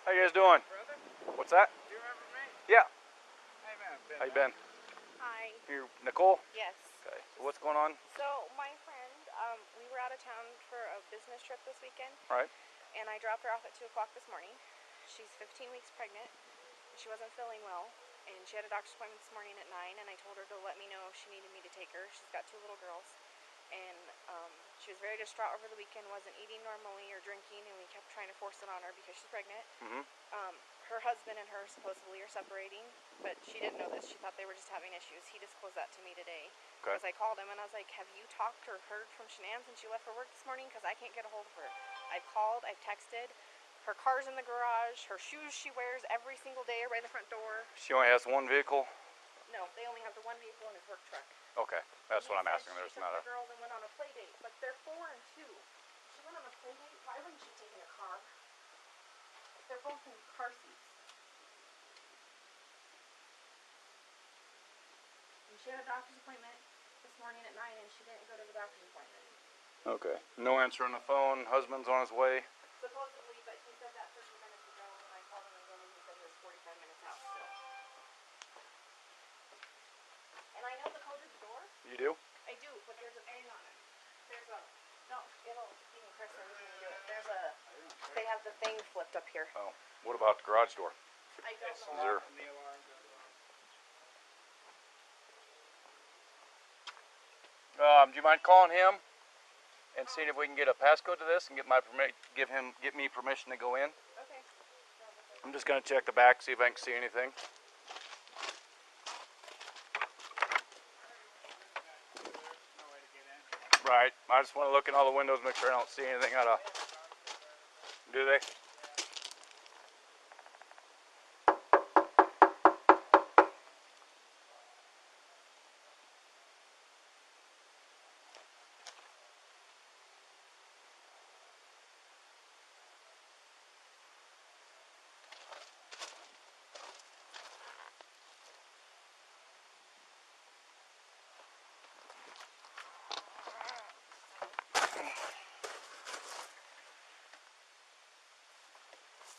How you guys doing? Brother? What's that? Do you remember me? Yeah. Hey man, How you been? Hi. You Nicole? Yes. Okay. So what's going on? So my friend, we were out of town for a business trip this weekend. Right. And I dropped her off at 2 o'clock this morning. She's 15 weeks pregnant. She wasn't feeling well. And she had a doctor's appointment this morning at 9. And I told her to let me know if she needed me to take her. She's got 2 little girls. And she was very distraught over the weekend, wasn't eating normally or drinking. And we kept trying to force it on her because she's pregnant. Mm-hmm. Her husband and her supposedly are separating, but she didn't know this. She thought they were just having issues. He disclosed that to me today. Okay. Because I called him and I was like, have you talked or heard from Shanann since she left for work this morning? Because I can't get a hold of her. I've called, I've texted. Her car's in the garage. Her shoes she wears every single day are right in the front door. She only has one vehicle? No, they only have the one vehicle in his work truck. Okay. That's what I'm asking. There's She not took a... the girls and went on a play date, but they're 4 and 2. She went on a play date. Why wouldn't she take in a car? They're both in car seats. She had a doctor's appointment this morning at 9 and she didn't go to the doctor's appointment. Okay. No answer on the phone. Husband's on his way. Supposedly, but he said that 30 minutes ago when I called him again and he said he was 45 minutes out still. And I know the code to the door. You do? I do, but there's a thing on it. There's a, no, it'll, even Chris and you can do it. There's a, they have the thing flipped up here. Oh. What about the garage door? I don't Is know. there... The alarm goes off. Do you mind calling him and seeing if we can get a passcode to this and get me permission to go in? Okay. I'm just gonna check the back, see if I can see anything. There's no way to get in. Right. I just want to look in all the windows, make sure I don't see anything out of. Do they?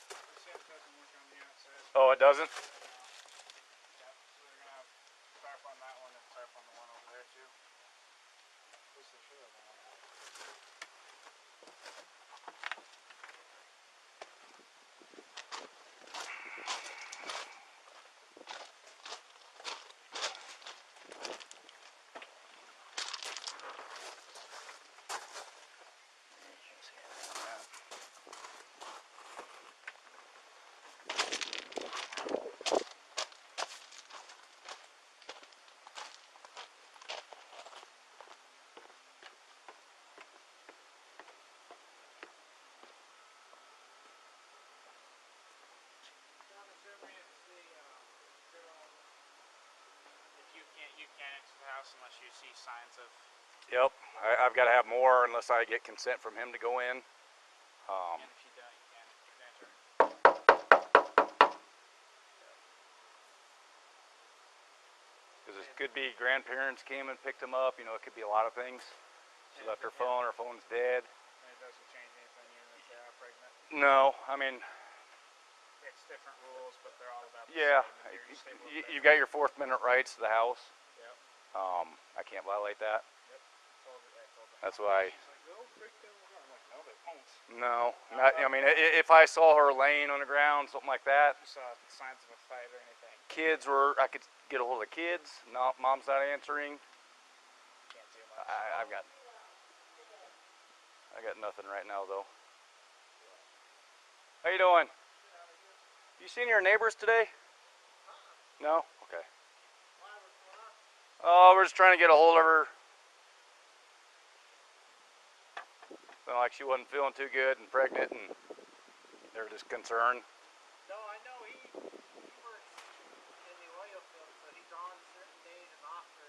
The shift doesn't work on the outside. Oh, it doesn't? Yep. So they're gonna have tarp on that one and tarp on the one over there too. At least they should have one. So I'm assuming it's the girl. If you can't enter the house unless you see signs of. Yep. I've got to have more unless I get consent from him to go in. And if you don't, you can't enter. Because it could be grandparents came and picked him up. You know, it could be a lot of things. She left her phone. Her phone's dead. And it doesn't change anything even if they are pregnant. No, I mean, It's different rules, but they're all about the yeah. same. If you're stable with You've got your Fourth Amendment rights to the house. Yep. I can't violate that. Yep. I told her. That's why. She's like, they'll break down the door. I'm like, no, they won't. No, not. I mean, if I saw her laying on the ground, something like that. You saw signs of a fight or anything. Kids were. I could get a hold of the kids. No, mom's not answering. Can't do much. I got nothing right now though. How you doing? You seen your neighbors today? No? Okay. Oh, we're just trying to get a hold of her. Sounded like she wasn't feeling too good and pregnant, and they're just concerned. No, I know he works in the oil field, so he's on certain days and off for.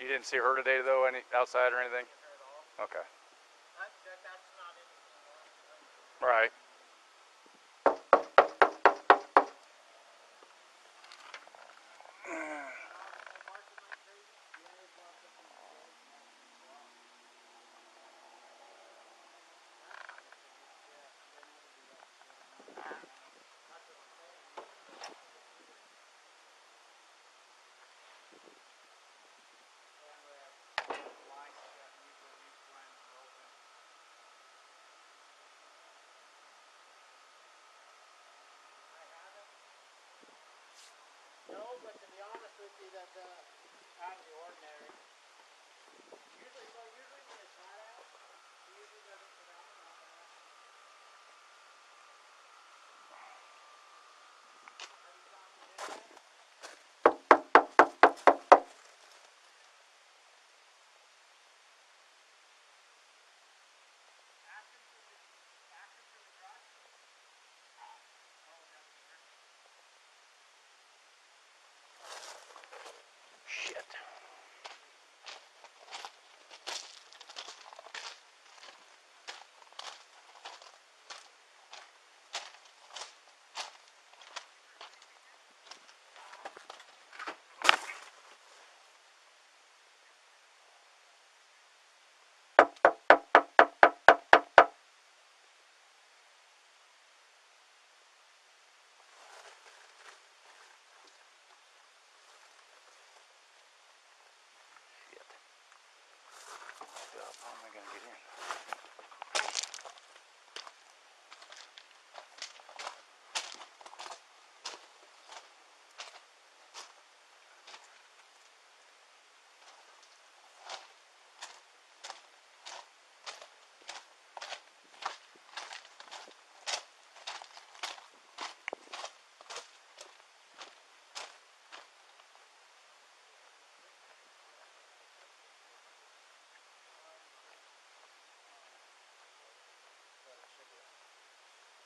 You didn't see her today though, any outside or anything? Her at all. Okay. That's not anything. Right. See, that's out of the ordinary. Usually when it's hot out, he usually doesn't put out that much. Have you found him in yet? Active for the garage? Oh, that's weird. Shit. How am I gonna get in?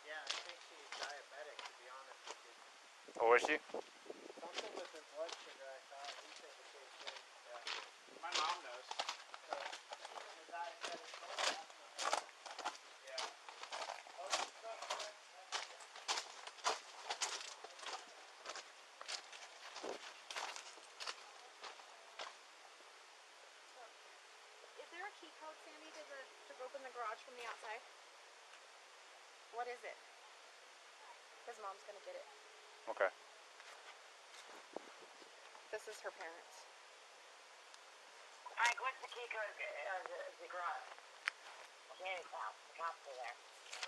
Yeah, I think she's diabetic, to be honest with you. Oh, is she? Something with her blood sugar, I thought. We think the same thing. Yeah. My mom does. So, even the diabetic soda, that's what yeah. Oh, she's not good. Is there a key code, Sandy, to open the garage from the outside? What is it? His mom's gonna get it. Okay. This is her parents. Alright, what's the key code of the garage? Shanny's house. The cops are there.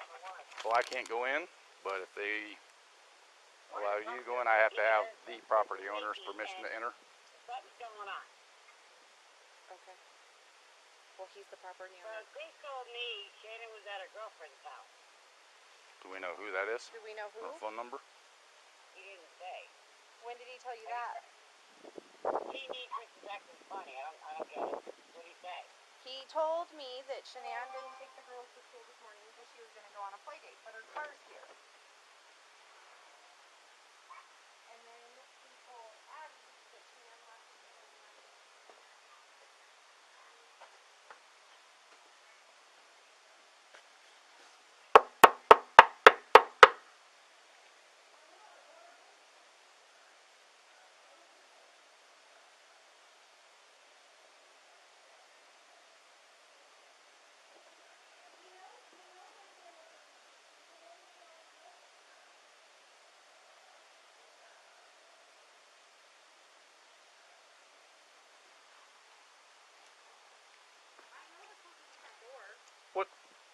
Number one. Well, I can't go in, but if they allow you to go in, I have to have the property owner's permission to enter. Something's going on. Okay. Well, he's the property Well, owner. they told me Shannon was at her girlfriend's house. Do we know who that is? Do we know who? Or phone number? He didn't say. When did he tell you that? He needs Mrs. acting funny. I don't get it. What did he say? He told me that Shanann didn't take the girls to school this morning because she was going to go on a play date, but her car's here. And then he told Abby that Shanann left him overnight.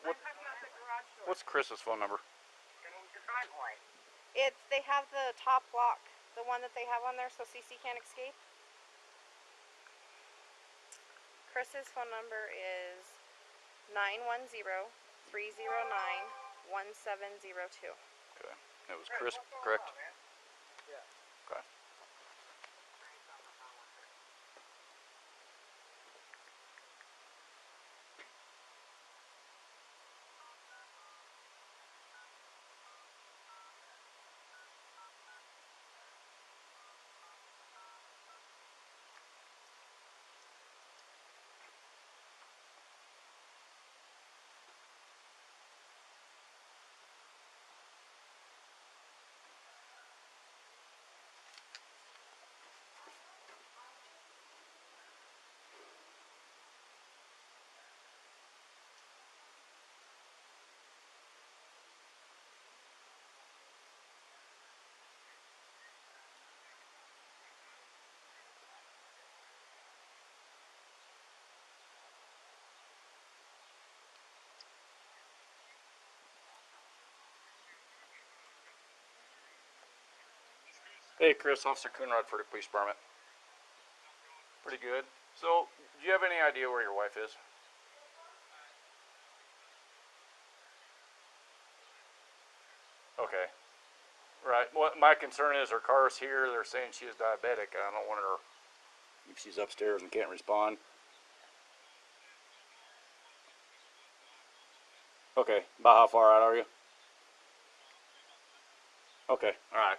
I'm talking about the garage door. What's Chris's phone number? The driveway. They have the top lock, the one that they have on there so CC can't escape. Chris's phone number is 910-309-1702. Okay. It was Chris, correct? Yeah. Okay. Hey, Chris, Officer Coonrod for the police department. Pretty good. So, do you have any idea where your wife is? Okay. Right. What my concern is, her car's here. They're saying she is diabetic. I don't want her if she's upstairs and can't respond. Okay. About how far out are you? Okay. All right.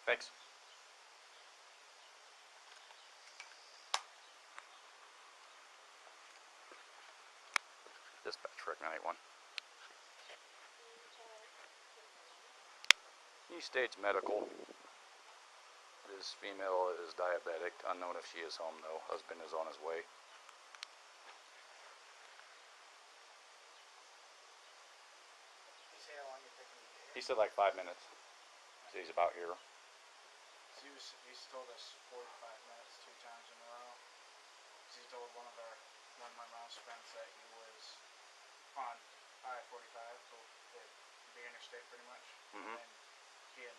Thanks. Dispatch Rec 981. 𝐍𝐞𝐰𝐬 Medical. This female is diabetic. Unknown if she is home though. Husband is on his way. You say how long you think you get He said like 5 minutes. So he's about here. He's told us 45 minutes 2 times in a row. He told one of my mom's friends that he was on I-45, the interstate pretty much. Mm-hmm. And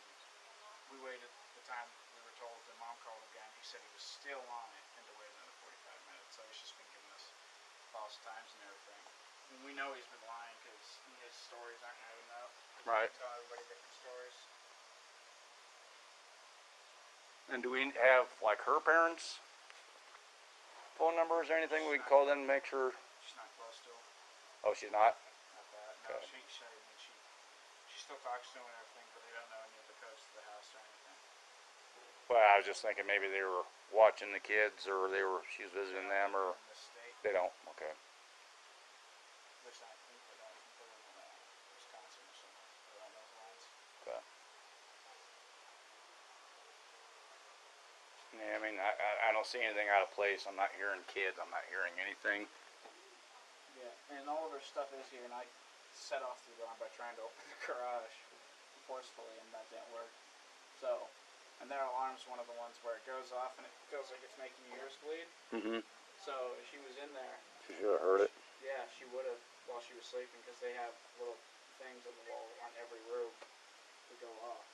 we waited the time we were told, and Mom called again. He said he was still on it and to wait another 45 minutes. So he's just been giving us false times and everything. And we know he's been lying because his stories aren't adding up. Right. Tell everybody different stories. And do we have like her parents' phone numbers or anything we can call them and make sure? She's not close to him. Oh, she's not? Not that. No, Okay. she still talks to him and everything, but they don't know any of the codes to the house or anything. Well, I was just thinking maybe they were watching the kids or she was visiting them or In this state, they don't. Okay. which I think they don't. I think they live in Wisconsin or somewhere along those lines. Okay. Yeah, I mean, I don't see anything out of place. I'm not hearing kids. I'm not hearing anything. Yeah, and all of her stuff is here, and I set off the alarm by trying to open the garage forcefully, and that didn't work. So, and their alarm's one of the ones where it goes off and it feels like it's making your ears bleed. Mm-hmm. So if she was in there, She should have heard it. yeah, she would have while she was sleeping, because they have little things on the wall on every room to go off.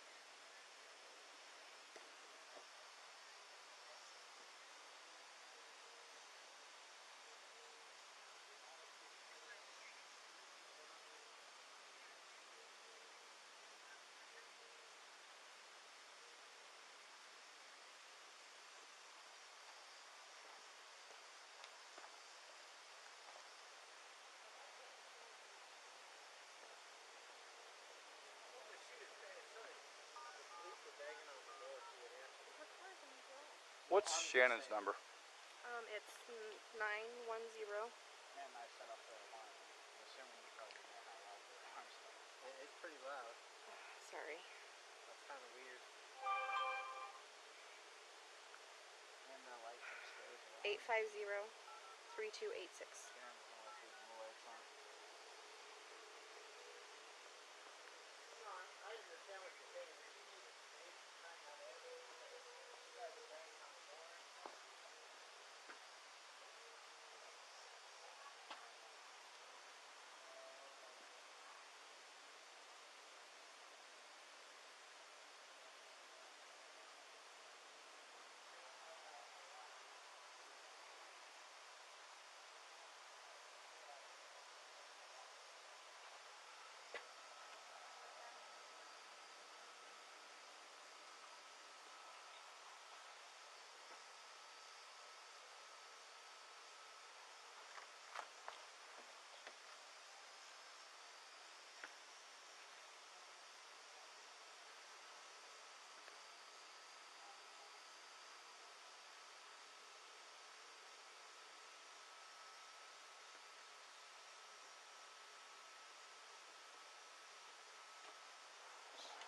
What's Shannon's number? It's 910. And I set off the alarm. I'm assuming you probably know how loud the alarms are. It's pretty loud. Sorry. That's kind of weird. And the lights upstairs are on. 850-3286. Yeah, and the lights on. I understand what you're saying.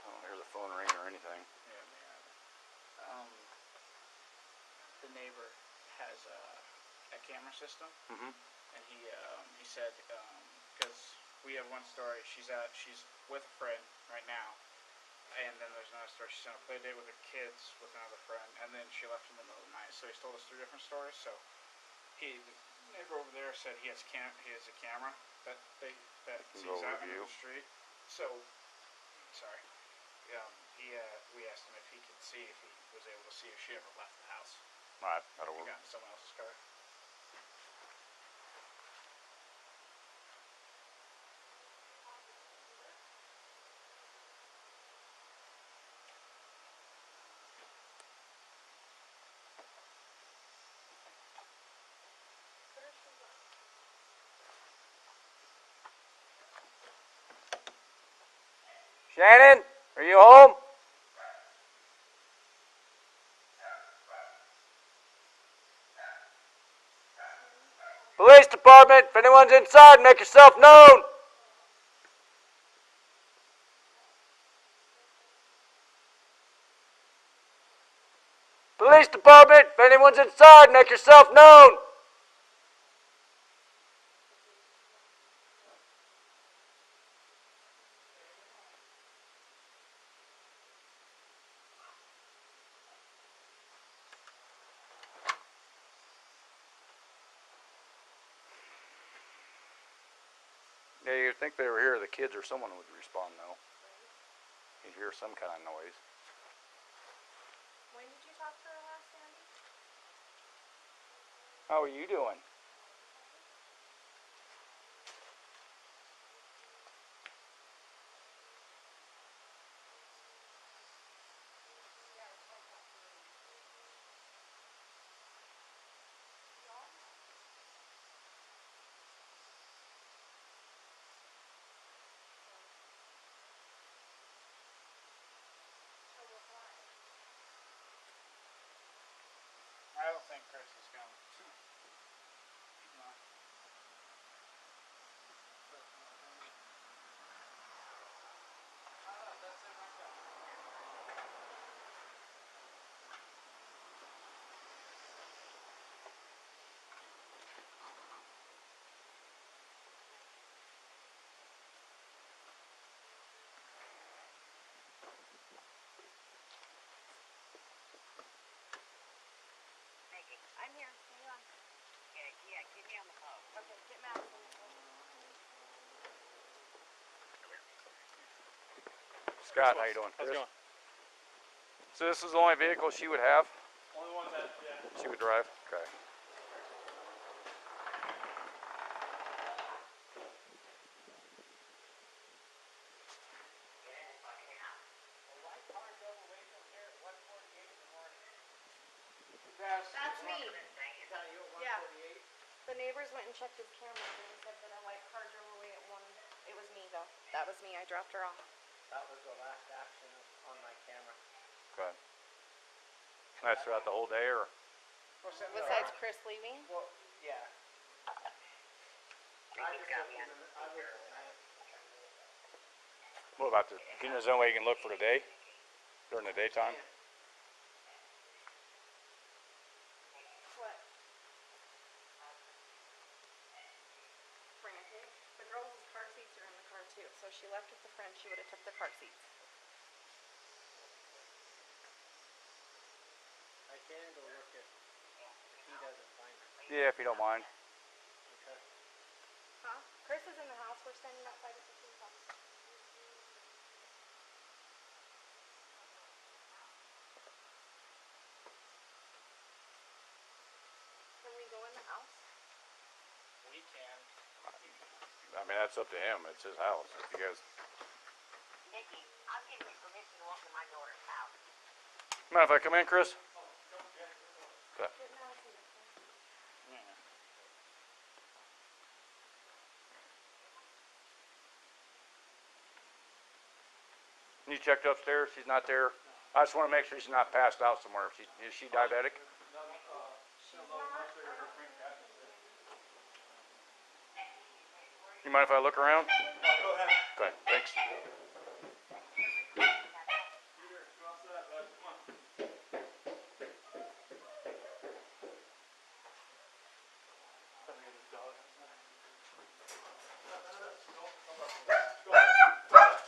I don't hear the phone ring or anything. Yeah, man. The neighbor has a camera system, Mm-hmm. and he said because we have one story. She's with a friend right now, and then there's another story. She's on a play date with her kids with another friend, and then she left in the middle of the night. So he's told us 3 different stories. So the neighbor over there said he has a camera that sees out into the street. So sorry. We asked him if he could see if he was able to see if she ever left the house. Alright, that'll work. got someone else's car. Shannon, are you home? Police department, if anyone's inside, make yourself known. Police department, if anyone's inside, make yourself known. Yeah, you'd think they were here, the kids or someone would respond though. You'd hear some kind of noise. When did you talk to her last, Sandy? How are you doing? I don't think Chris is coming. No. I'm here. Hang on. Okay, yeah, get me on the phone. Okay, get Max on the phone. Scott, how you doing? How's it going? So this is the only vehicle she would have? Only one that, yeah. She would drive? Okay. That's me. Is that you at Yeah. 148? The neighbors went and checked his cameras and they said that a white car drove away at 1. It was me though. That was me. I dropped her off. That was the last action on my camera. Okay. That's throughout the whole day or? Besides Chris leaving. Well, yeah. I was at night. What about the, is there any way you can look for the day? During the daytime? What? Frantic. The girls' car seats are in the car too. So she left with the friend. She would have took the car seats. I can go look if he doesn't find her. Yeah, if you don't mind. Okay. Huh? Chris is in the house. We're standing outside of his house. Can we go in the house? We can. I mean, that's up to him. It's his house. If you guys, Nikki, I'm giving you permission to walk in my daughter's house. mind if I come in, Chris? Okay. Get Max in the car. Yeah. You checked upstairs? She's not there? I just want to make sure she's not passed out somewhere. Is she diabetic? You mind if I look around? Go ahead. Okay, thanks.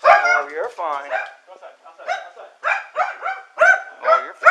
Oh, you're fine. Outside, outside, outside. Oh, you're fine.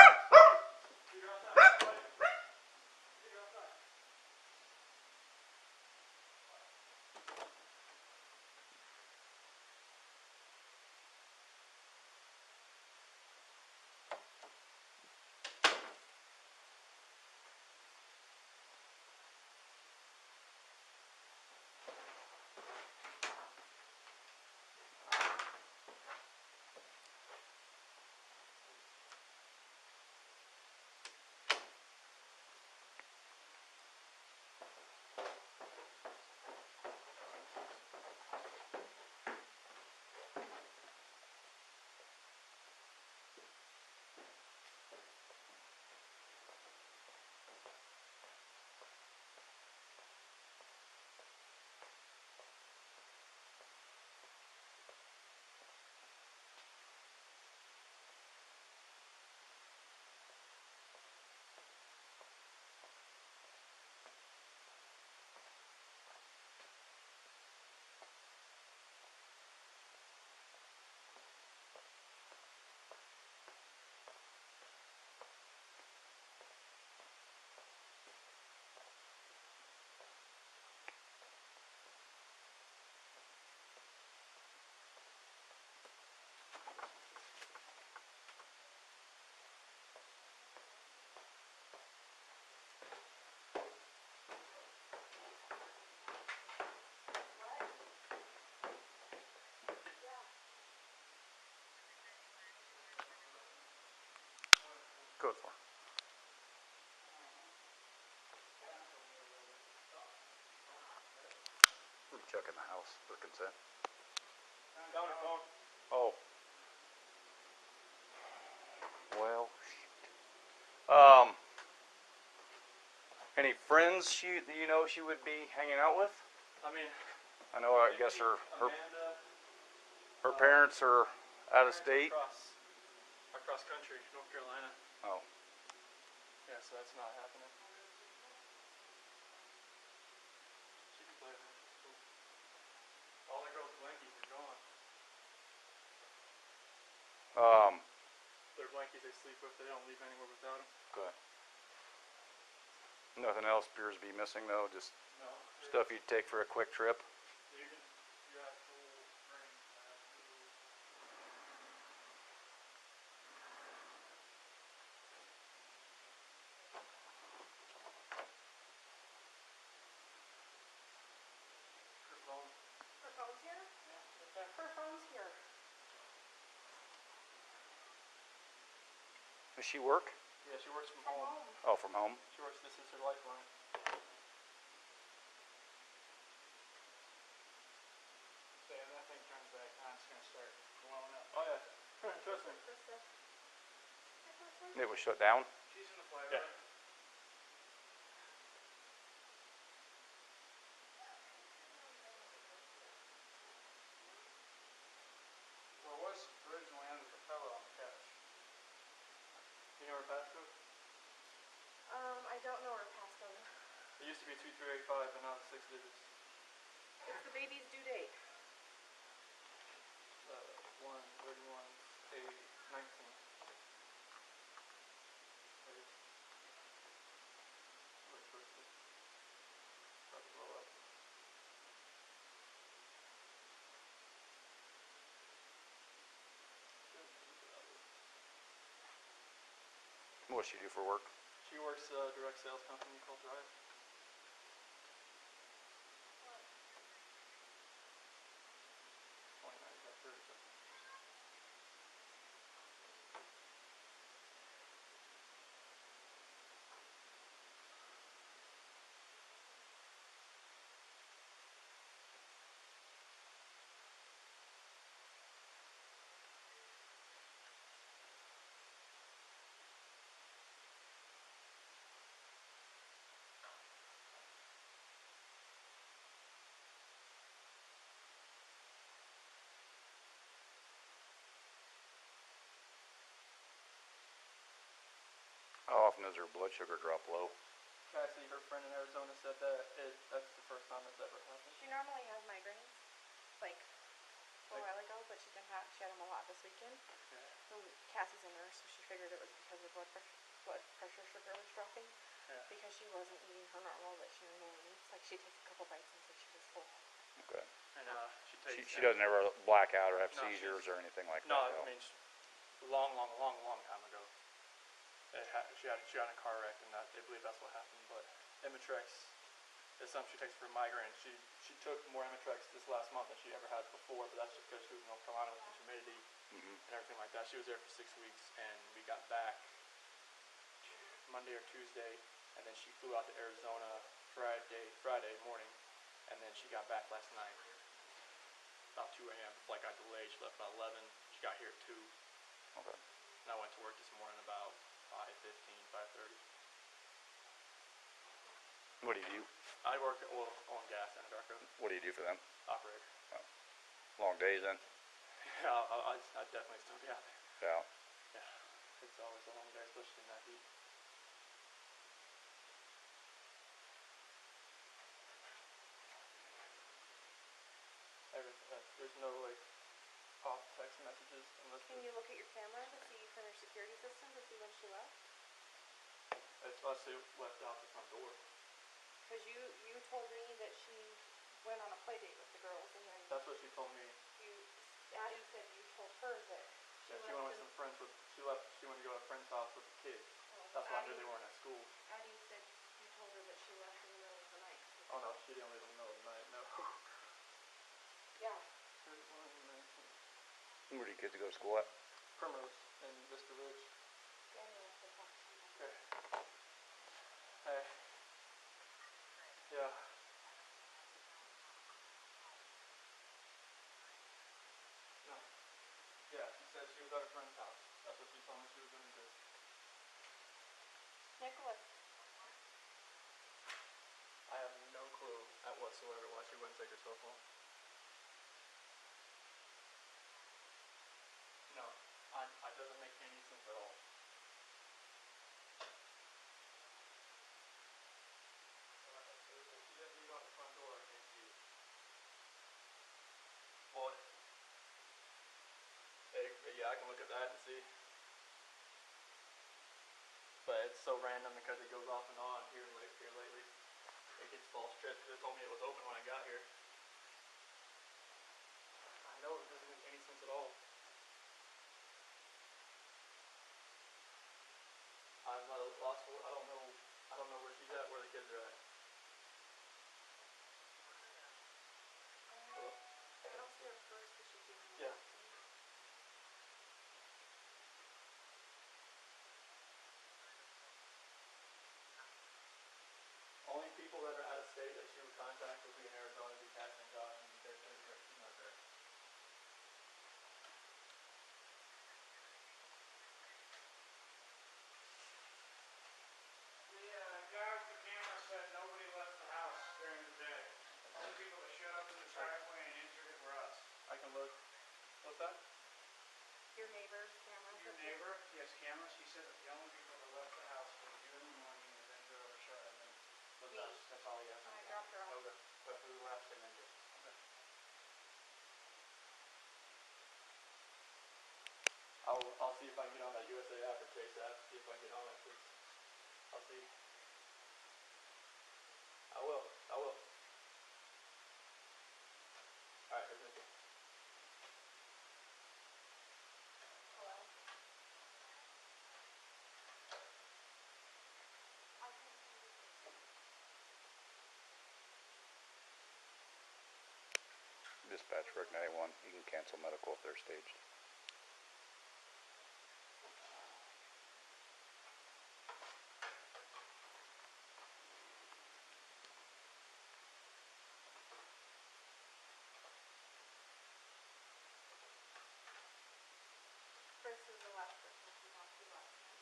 code for? I'm checking the house for consent. Down your phone. Oh. Well, shoot. Any friends you know she would be hanging out with? I mean, I know. I guess her Amanda, parents are out of state. across country, North Carolina. Oh. Yeah, so that's not happening. She can play with me. Cool. All the girls' blankies are gone. Their blankies they sleep with, they don't leave anywhere without them. Good. Nothing else appears to be missing though. Just No. stuff you'd take for a quick trip. You got full ring. Her phone. Her phone's here? Yeah, right there. Her phone's here. Does she work? Yeah, she works from From home. home. Oh, from home. She works, this is her lifeline. So yeah, that thing turns back on, it's gonna start blowing up. Oh yeah, trust me. Krista. It was shut down. She's in the playroom. Yeah. Well, it was originally under the pillow on the couch. You know her passcode? I don't know her passcode. It used to be 2385, but now it's 6 digits. It's the baby's due date. 1/31/8/19. Probably blow up. What does she do for work? She works a direct sales company called 𝐁𝐨𝐝. How often does her blood sugar drop low? Cassie, her friend in Arizona, said that that's the first time it's ever happened. She normally has migraines, like a while ago, but she didn't have. She had them a lot this weekend. Yeah. Cassie's a nurse, so she figured it was because her blood pressure sugar was dropping. Yeah. Because she wasn't eating her normal that she normally eats. Like she takes a couple bites and said she was full. Okay. And she takes. She doesn't ever black out or have No, seizures or anything like No, that. I mean, a long time ago. She had in a car wreck, and they believe that's what happened. But Imitrex is something she takes for migraine. She took more Imitrex this last month than she ever had before, but that's just because she was in North Carolina with the humidity and everything like that. She was there for 6 weeks, and we got back Monday or Tuesday, and then she flew out to Arizona Friday morning, and then she got back last night about 2 a.m. The flight got delayed. She left about 11. She got here at 2. Okay. And I went to work this morning about 5:15, 5:30. What do you do? I work at oil and gas in Anadarko. What do you do for them? Operator. Long days then? Yeah, I'd definitely still be out there. Yeah. Yeah, it's always a long day, especially in that heat. There's no like off text messages unless Can you look at your camera to see from your security system to see when she left? it's us who left out the front door. Because you told me that she went on a play date with the girls, and then That's what she told me. Addie said you told her that She went with some friends she went to go to a friend's house with the kids. That's why I knew they weren't at school. Addie said you told her that she left in the middle of the night. Oh no, she didn't leave in the middle of the night, no. Yeah. 19. Where do you kids go to school at? Primrose and Vista Ridge. Daniel wants to talk to Nicholas. I have no clue at whatsoever why she wouldn't take her cell phone. No, it doesn't make any sense at all. If she didn't leave out the front door, it's you. Well, yeah, I can look at that and see. But it's so random because it goes off and on here lately. It gets false trips because it told me it was open when I got here. I know it doesn't make any sense at all. I'm lost. I don't know. I don't know where she's at, where the kids are at. Hello? I don't see her first because she's doing Yeah. Only people that are out of state that she would contact would be in Arizona, 𝐗-𝐷𝐀𝐘 and 𝐁 and she's not there. The guy with the camera said nobody left the house during the day. The only people that showed up in the driveway and entered it were us. I can look. What's that? your neighbor's camera. Your neighbor, he has cameras. He said that the only people that left the house were you in the morning and then drove or shut and then that's all he has. I dropped her off. Okay. But who left and then did? Okay. I'll see if I can get on that USA app or Chase app. See if I can get on it, please. I'll see. I will. Alright, here's Nikki. Hello. Dispatch Rick 91. You can cancel medical if they're staged. Chris is the last person she talked to last night.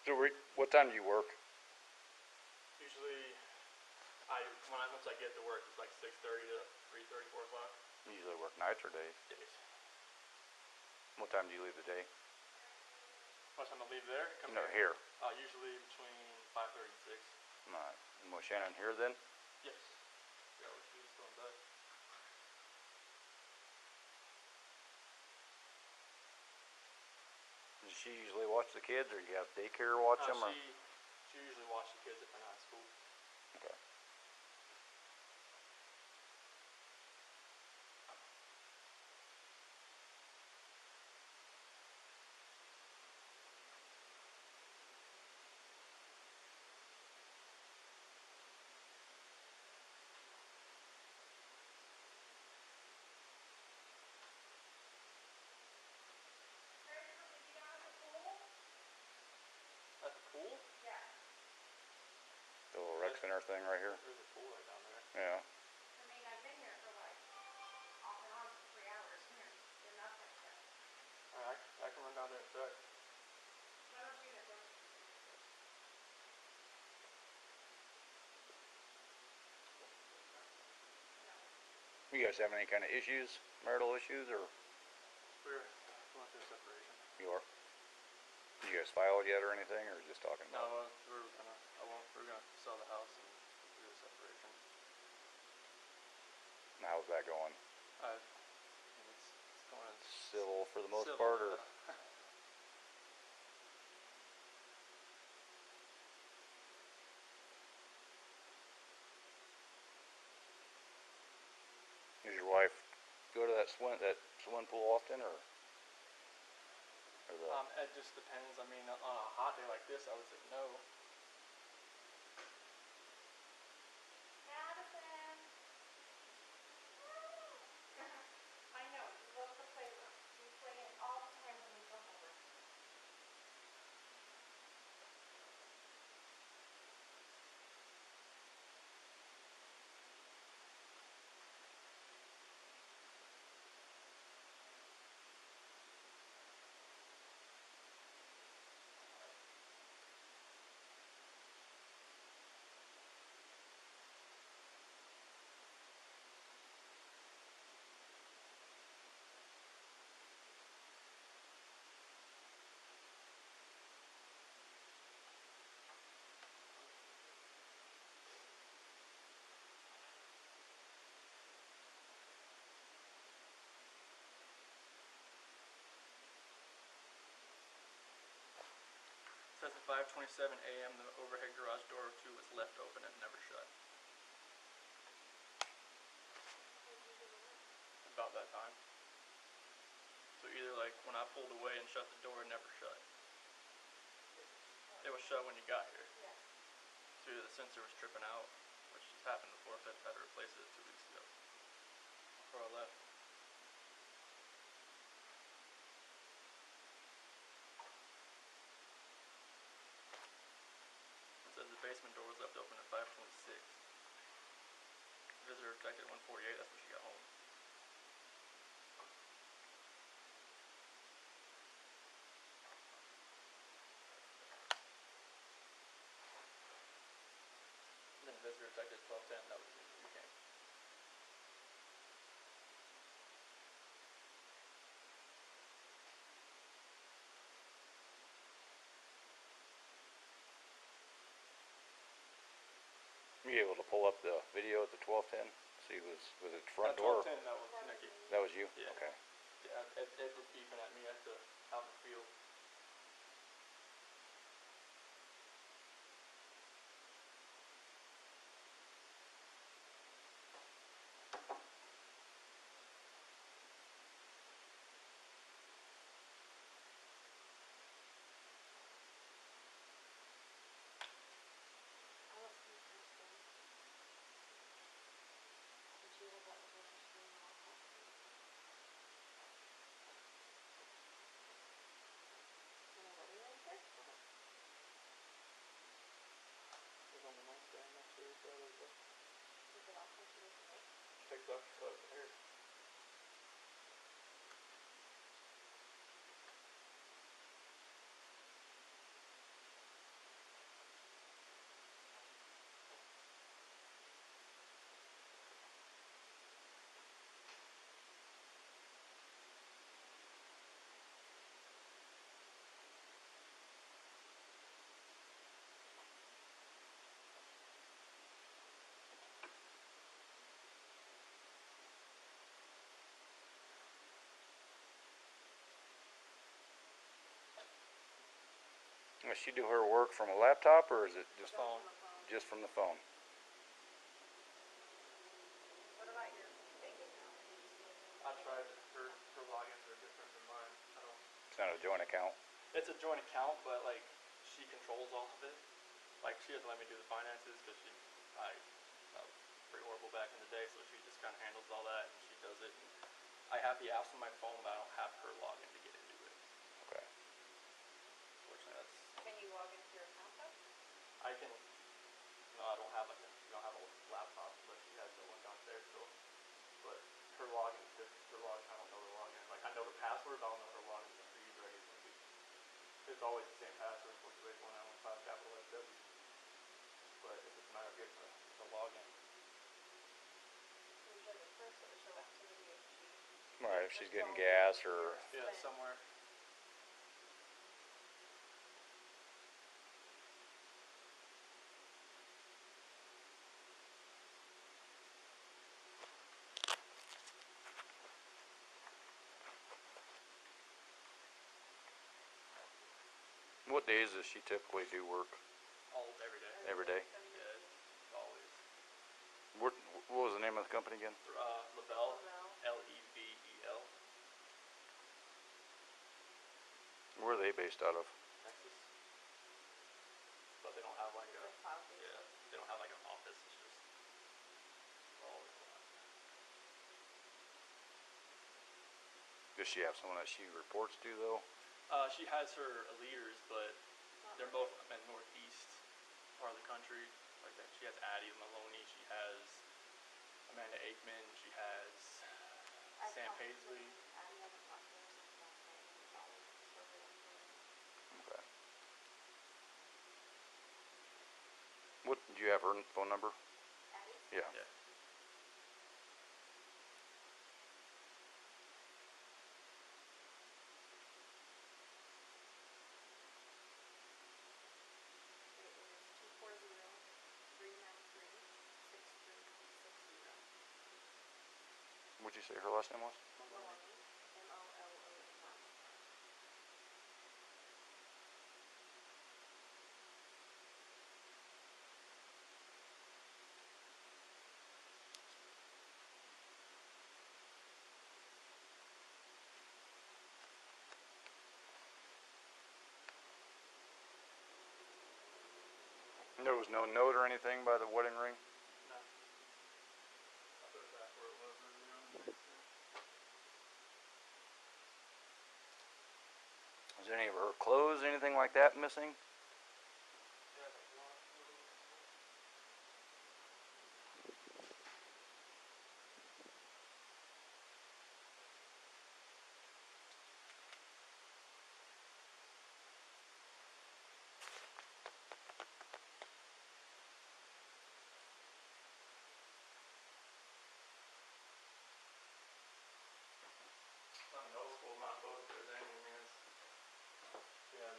So what time do you work? Usually, once I get to work, it's like 6:30 to 3:30, 4 o'clock. You usually work nights or days? Days. What time do you leave the day? What time I leave there? Come No, here. Usually between 5:30 and 6. Alright. And was Shannon here then? Yes. Yeah, she's still in bed. Does she usually watch the kids, or you have daycare watch them? Or? She usually watches the kids if they're not in school. Okay. At the pool? Yeah. The little rec center thing right here? There's a pool right down there. Yeah. I mean, I've been here for like off and on for 3 hours and there's been nothing yet. Alright, I can run down there and check. Why don't you, Nicholas? You guys having any kind of issues, marital issues, or We're going through separation. you are? Did you guys file it yet or anything, or just talking about it? No, we're gonna sell the house and do a separation. And how's that going? It's going Civil for the most civil, part, or? yeah. Does your wife go to that swim pool often, or Or the, It just depends. I mean, on a hot day like this, I would say no. Madison. I know, he loves the playroom. We play in all the time when we come over. Says at 5:27 a.m. the overhead garage door 2 was left open and never shut. About that time. So either like when I pulled away and shut the door, it never shut. It was shut when you got here. Yeah. So either the sensor was tripping out, which has happened before. I've had to replace it 2 weeks ago. Before I left. It says the basement door was left open at 5:26. Visitor detected at 1:48. That's when she got home. And then visitor detected at 12:10. That was when you came. were you able to pull up the video at the 12:10? See, was it front door? 12:10. That was Nikki. That was you? Yeah. Okay. Yeah, it was beeping at me out in the field. I don't see Kristen. And she was at the grocery store and all that. Anybody like her? It was on the nightstand next to her, so I was like, Is it off when she was away? she takes off her clothes and hair. Does she do her work from a laptop, or is it just Phone. On the phone. just from the phone? What about your bank account? Can you see it? I tried her logins are different than mine. I don't. It's not a joint account. It's a joint account, but like she controls all of it. Like she doesn't let me do the finances because I was pretty horrible back in the day, so she just kind of handles all that and she does it. And I have the apps on my phone, but I don't have her login to get into it. Okay. Fortunately, that's Can you log into your account though? I can. No, I don't have like a. You don't have a laptop, but she has the one downstairs still. But her login is different. Her login, I don't know her login. Like I know her password, but I don't know her login. So her user ID is gonna be. It's always the same password, 4281915 capital SW. But it's just a matter of getting the login. Usually the first it would show activity if she Right, if she's getting gas or Yeah, somewhere. what days does she typically do work? Every day. Every day? Yeah, it's always. What was the name of the company again? Lavelle. Lavelle. Level. Where are they based out of? Texas. But they don't have like a, yeah, they don't have like an office. It's just all over the lot. Does she have someone that she reports to though? She has her leaders, but they're both in the northeast part of the country. Like that, she has Addie Maloney. She has Amanda Aikman. She has Sam Paisley. Okay. What, do you have her phone number? Yeah. Yeah. What'd you say her last name was? Maloney, M-O-L-O-N-Y. There was no note or anything by the wedding ring? No. I'll put it back where it was earlier on the next thing. Is any of her clothes, anything like that missing? She has like one, two. Not noticeable amount of photos there's anything. I mean, she has.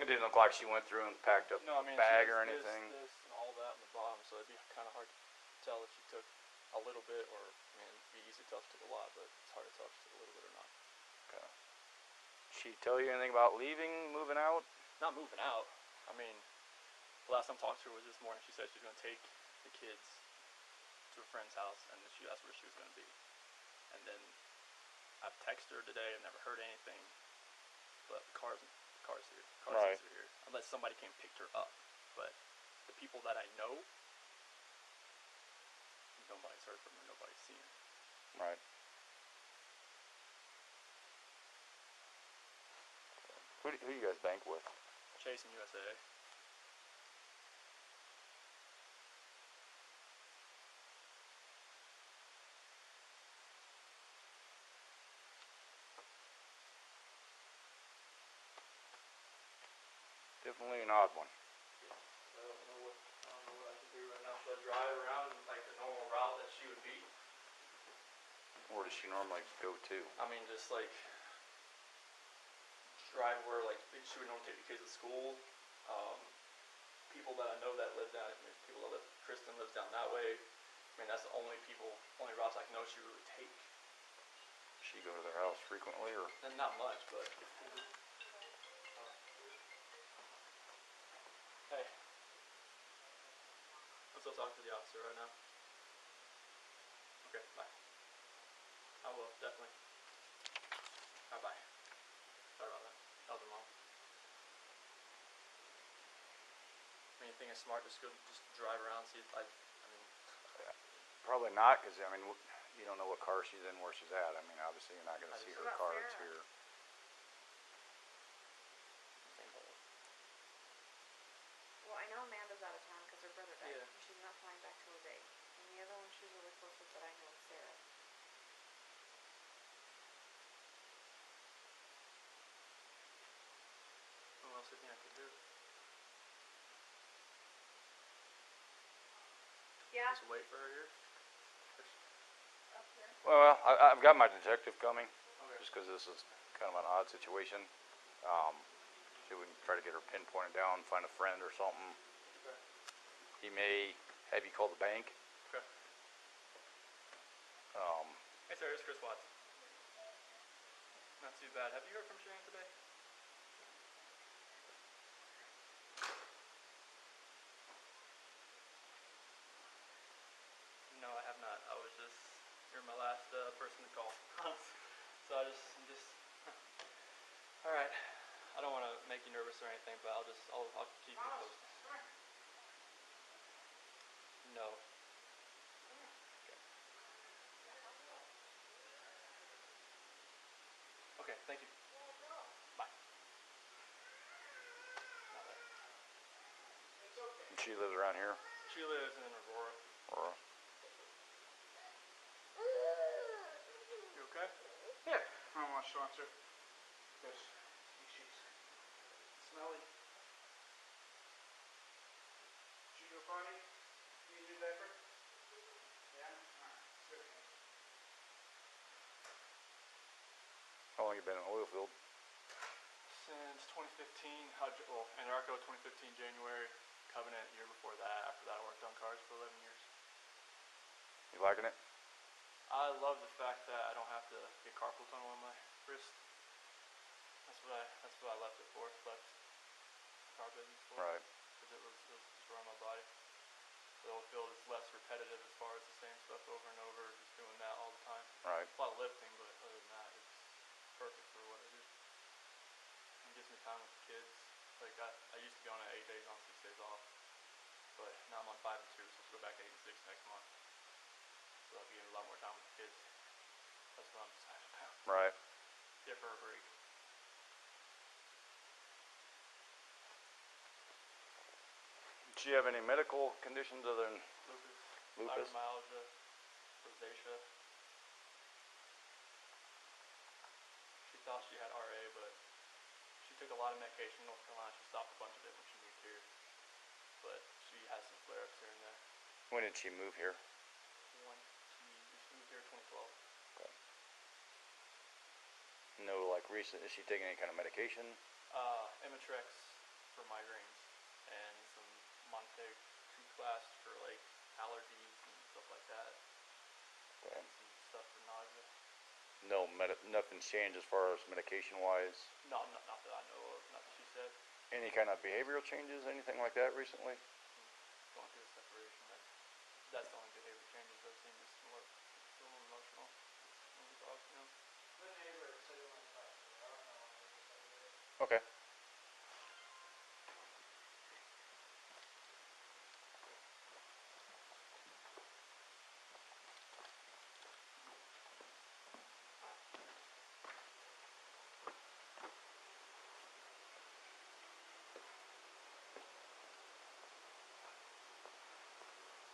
It didn't look like she went through and packed up No, I a mean, bag she or has anything. This and all that on the bottom, so it'd be kind of hard to tell if she took a little bit, or I mean, it'd be easy to tell if she took a lot, but it's hard to tell if she took a little bit or not. Okay. She tell you anything about leaving, moving out? Not moving out. I mean, the last time I talked to her was this morning. She said she was going to take the kids to a friend's house, and she asked where she was going to be. And then I've texted her today. I've never heard anything, but the car's here. Car Right. seats are here. Unless somebody came and picked her up. But the people that I know, nobody's heard from her. Nobody's seen her. Right. Who do you guys bank with? Chasing USA. Definitely an odd one. I don't know what I can do right now. Should I drive around like the normal route that she would be? Where does she normally go to? I mean, just like drive where like she would normally take the kids to school. People that I know that live down, I mean, people that live, Kristen lives down that way. I mean, that's the only routes I know she would really take. She go to their house frequently, or? And not much, but. Hey. I'm still talking to the officer right now. Okay, bye. I will, definitely. Bye-bye. Sorry about that. That was her mom. I mean, you think it's smart just drive around, see, like, I mean. Yeah. Probably not, because, I mean, you don't know what car she's in, where she's at. I mean, obviously you're not going to see her car. It's here. Well, I know Amanda's out of town because her brother died. Yeah. She's not flying back till the day. And the other one she's really close with that I know is Sarah. What else do you think I could do? Yeah. Just wait for her here? Up here. Well, I've got my detective coming, Okay. just because this is kind of an odd situation. See if we can try to get her pinpointed down, find a friend or something. Okay. He may have you call the bank. Okay. Hey, sir, it's Chris Watts. Not too bad. Have you heard from Sharon today? No, I have not. I was just, you're my last person to call. So I'm just, all right. you nervous or anything, but I'll keep you posted. No. Okay, thank you. Bye. Not bad. She lives around here. She lives in Aurora. Or You okay? Yeah, I don't want to answer because she's smelly. Did you go potty? You need a new diaper? Yeah? Alright, good. how long you been in the oil field? Since 2015, Anadarko 2015 January, Covenant year before that. After that I worked on cars for 11 years. You liking it? I love the fact that I don't have to get carpal tunnel in my wrist. That's what I left it for. Left car business for. Right. Because it was destroying my body. The oil field is less repetitive as far as the same stuff over and over, just doing that all the time. Right. A lot of lifting, but other than that, it's perfect for what I do. It gives me time with the kids. Like I used to be on an 8 days on, 6 days off, but now I'm on 5 and 2, so I'll go back to 8 and 6 next month. So I'll be getting a lot more time with the kids. That's what I'm excited about. Right. Give her a break. Do you have any medical conditions other than lupus? Fibromyalgia, rosacea. She thought she had RA, but she took a lot of medication in North Carolina. She stopped a bunch of it when she moved here. But she has some flare-ups here and there. When did she move here? She moved here in 2012. Okay. No, like recent. Is she taking any kind of medication? Imitrex for migraines and some Monteg 2 class for like allergies and stuff like that. Okay. And some stuff for nausea. No, nothing's changed as far as medication wise. No, not that I know of. Not that she said. Any kind of behavioral changes, anything like that recently? Going through a separation. That's the only behavior changes I've seen. Just more, a little emotional. When we talk, you know. The neighbor said he wanted to talk to me. I don't know what he said. Okay.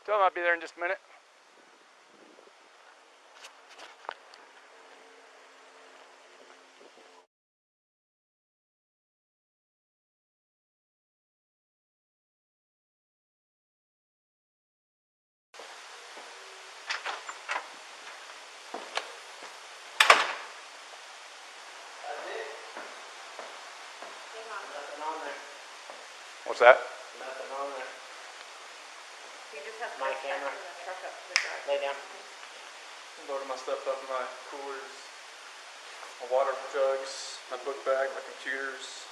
Tell him I'll be there in just a minute. Nothing on there. What's that? Nothing on there. You just have to My go camera. in the truck up to the garage. Lay down. I'm loading my stuff up in my coolers, my water jugs, my book bag, my computers,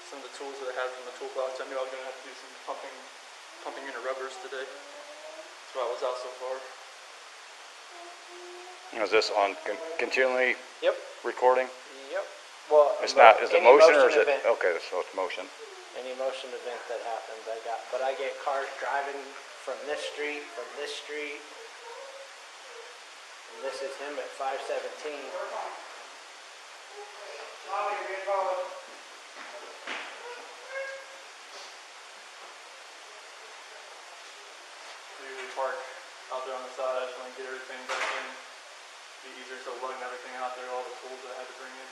some of the tools that I had from the toolbox. I knew I was going to have to do some pumping unit rubbers today. That's why I was out so far. Is this on continually Yep. recording? Yep. Well, It's not. Is it motion or is it? event. Okay, so it's motion. Any motion event that happens, I get cars driving from this street, and this is him at 517. I usually park out there on the side. I just want to get everything back in. Be easier so lugging everything out there, all the tools that I had to bring in.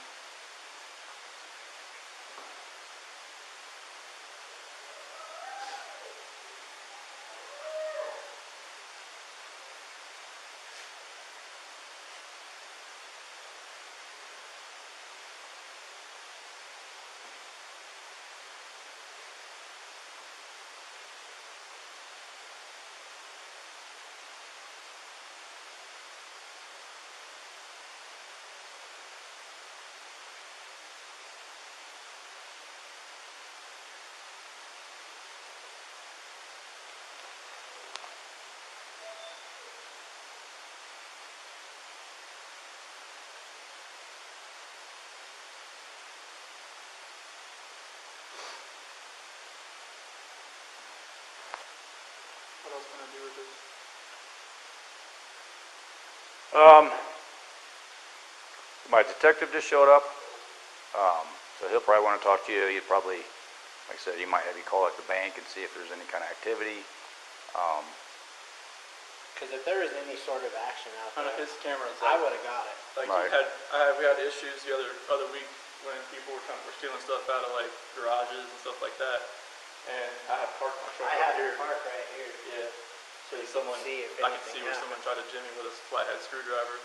What else can I do with this? My detective just showed up, so he'll probably want to talk to you. He'd probably, like I said, he might have you call at the bank and see if there's any kind of activity. Because if there was any sort of action out I know there, his camera's I like, would have got it. like Right. we had issues the other week when people were stealing stuff out of like garages and stuff like that. And I had parked my truck I over had here. to park right here. Yeah. So someone, see if I could anything see where happened. someone tried to jimmy with a flathead screwdriver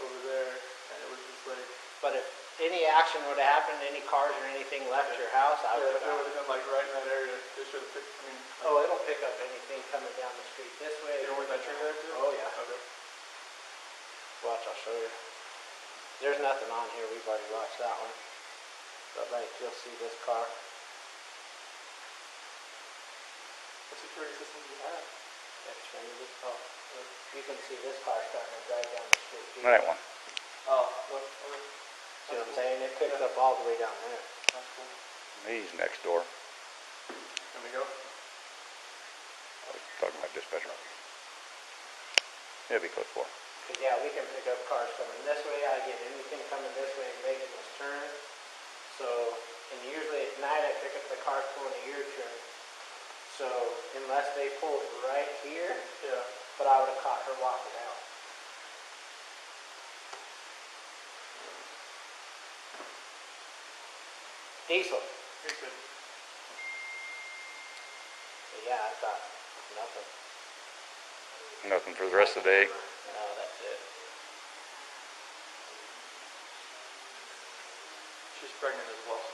over there, and it was just like. But if any action would have happened, any cars or anything left your house, I would Yeah, if have it got would it. have been like right in that area, they should have picked. I mean, Oh, it'll pick up anything coming down the street this way. you know where that tree there too? Oh, yeah. Okay. Watch, I'll show you. There's nothing on here. We've already watched that one. But like, you'll see this car. What security system do you have? Xfinity. Oh, you can see this car starting to drive down the street. That one. Oh, look. Okay. See what I'm saying? It picks up all the way down there. That's cool. He's next door. Can we go? I was talking about dispatcher. It'll be close for. Cause yeah, we can pick up cars coming this way. I get anything coming this way and making this turn. So, and usually at night I pick up the cars pulling a U-turn. So unless they pulled right here, Yeah. but I would have caught her walking out. Diesel. You're good. But yeah, I thought nothing. Nothing for the rest of the day. No, that's it. She's pregnant as well.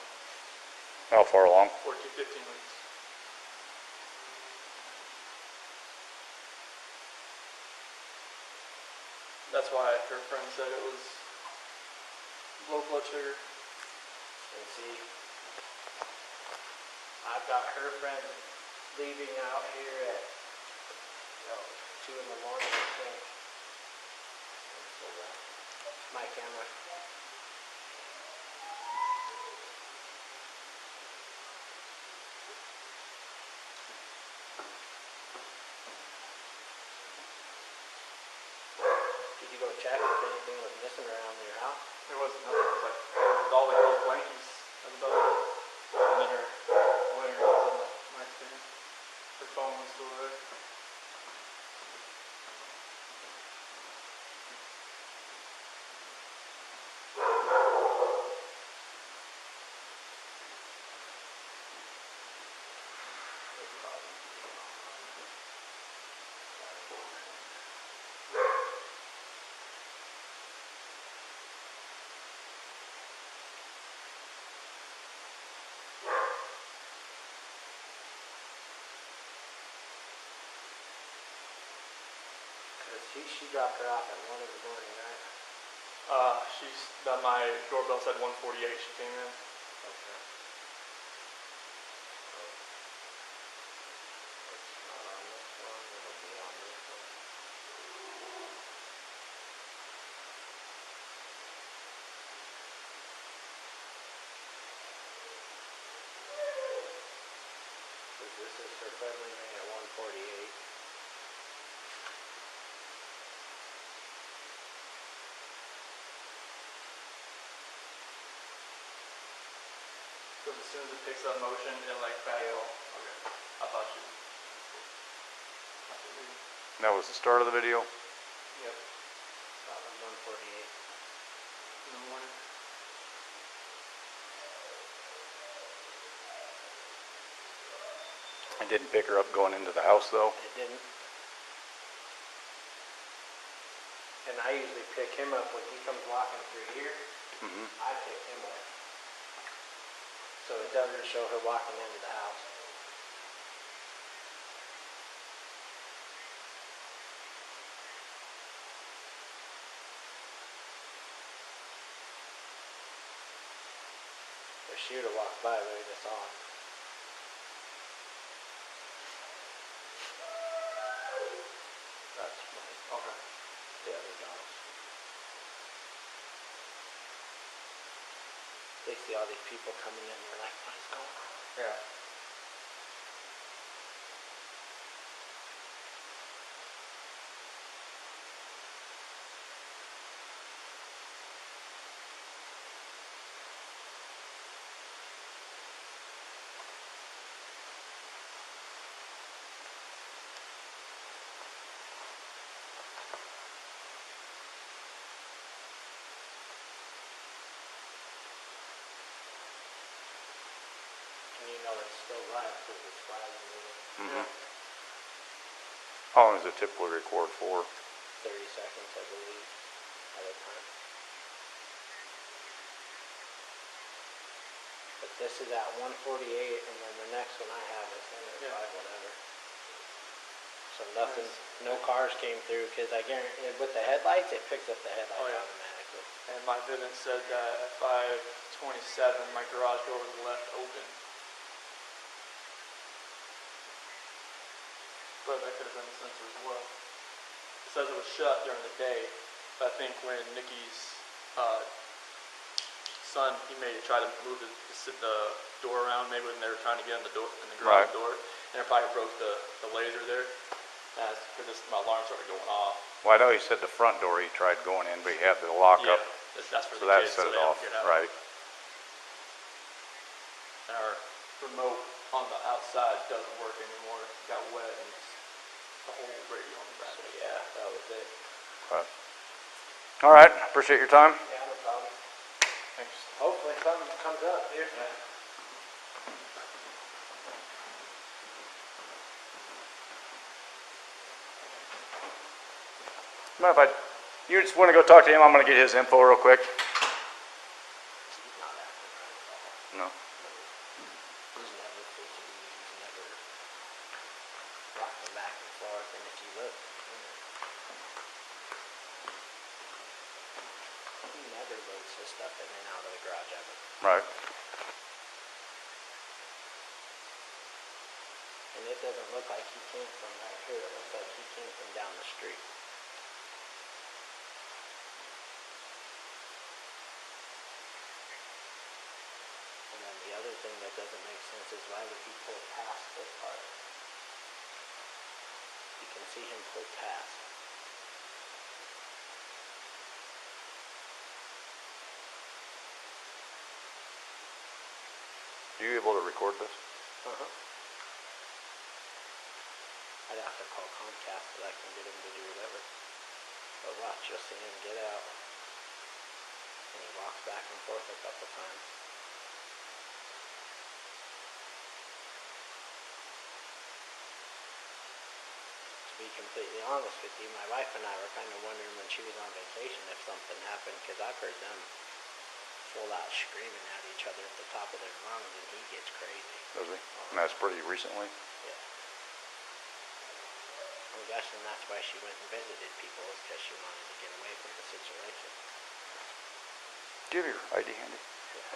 How far along? 14, 15 weeks. That's why her friend said it was low blood sugar. And see, I've got her friend leaving out here at 2 in the morning, I think. So, my camera. Did you go check if anything was missing around your house? There wasn't nothing. It was like all the old blankies. That's about it. And then her liner was on the nightstand. Her phone was still there. Cause she dropped her off at 1 in the morning, right? She's done my doorbell said 1:48. She came in. Okay. It's not on this one, it'll be on this one. Cause this is her friend leaving at 1:48. So as soon as it picks up motion, it like back off. Okay. I thought she. That's what we. That was the start of the video. Yep. That was 1:48. In the morning. I didn't pick her up going into the house though. It didn't. And I usually pick him up when he comes walking through here. Mm-hmm. I pick him up. So it doesn't show her walking into the house. If she would have walked by, we would have saw it. That's mine. Okay. The other dogs. They see all these people coming in, they're like, what is going on? Yeah. still live because it's flagging me. Mm-hmm. How long does it typically record for? 30 seconds, I believe, at a time. But this is at 148, and then the next one I have is 105, whatever. So nothing, no cars came through, because I guarantee, with the headlights, it picks up the headlights automatically. And my Vivint said that at 5:27, my garage door was left open. But that could have been the sensor as well. It says it was shut during the day, but I think when Nikki's son, he may try to move the door around, maybe when they were trying to get in the door, in the garage door, and it probably broke the laser there. That's because my alarm started going off. Well, I know he said the front door he tried going in, but he had the lock up. That's for So the that kids, set so it they off, don't get out. right? And our remote on the outside doesn't work anymore. It got wet and it's the whole radio on the back. So yeah, that was it. All right, appreciate your time. Yeah, no problem. Thanks. Hopefully something comes up here. Mind if you just want to go talk to him? I'm going to get his info real quick. He's not acting right at all. No. He's never fidgety. He's never rocking back and forth. And if you look, he never loads his stuff in and out of the garage ever. Right. And it doesn't look like he came from right here. It looks like he came from down the street. And then the other thing that doesn't make sense is why would he pull past this part? You can see him pull past. Are you able to record this? Uh-huh. I'd have to call Comcast so I can get him to do whatever. But watch, you'll see him get out. And he walks back and forth a couple times. To be completely honest with you, my wife and I were kind of wondering when she was on vacation if something happened, because I've heard them full out screaming at each other at the top of their lungs, and he gets crazy. Does he? And that's pretty recently? Yeah. I'm guessing that's why she went and visited people, is because she wanted to get away from the situation. Do you have your ID handy? Yeah.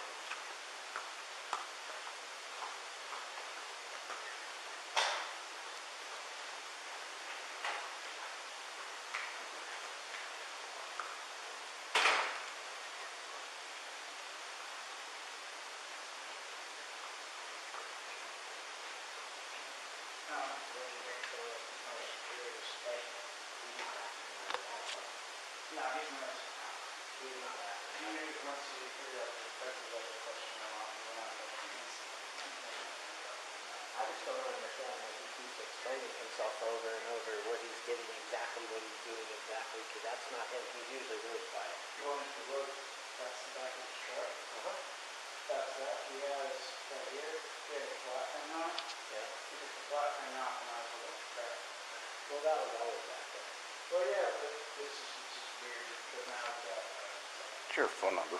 No, he's not. He maybe once he figured out the perspective of the question or not, we're not going to I just don't understand why he keeps explaining himself over and over what he's getting exactly, what he's doing exactly, because that's not him. He's usually really quiet. Going to look, that's the back of the truck. Uh-huh. That's that. He has right here. He has a flat thing on it. Yeah. He took the flat thing off and I was looking at the crack. Well, that was always back there. Well, yeah, but this is just weird because now I've got. What's your phone number?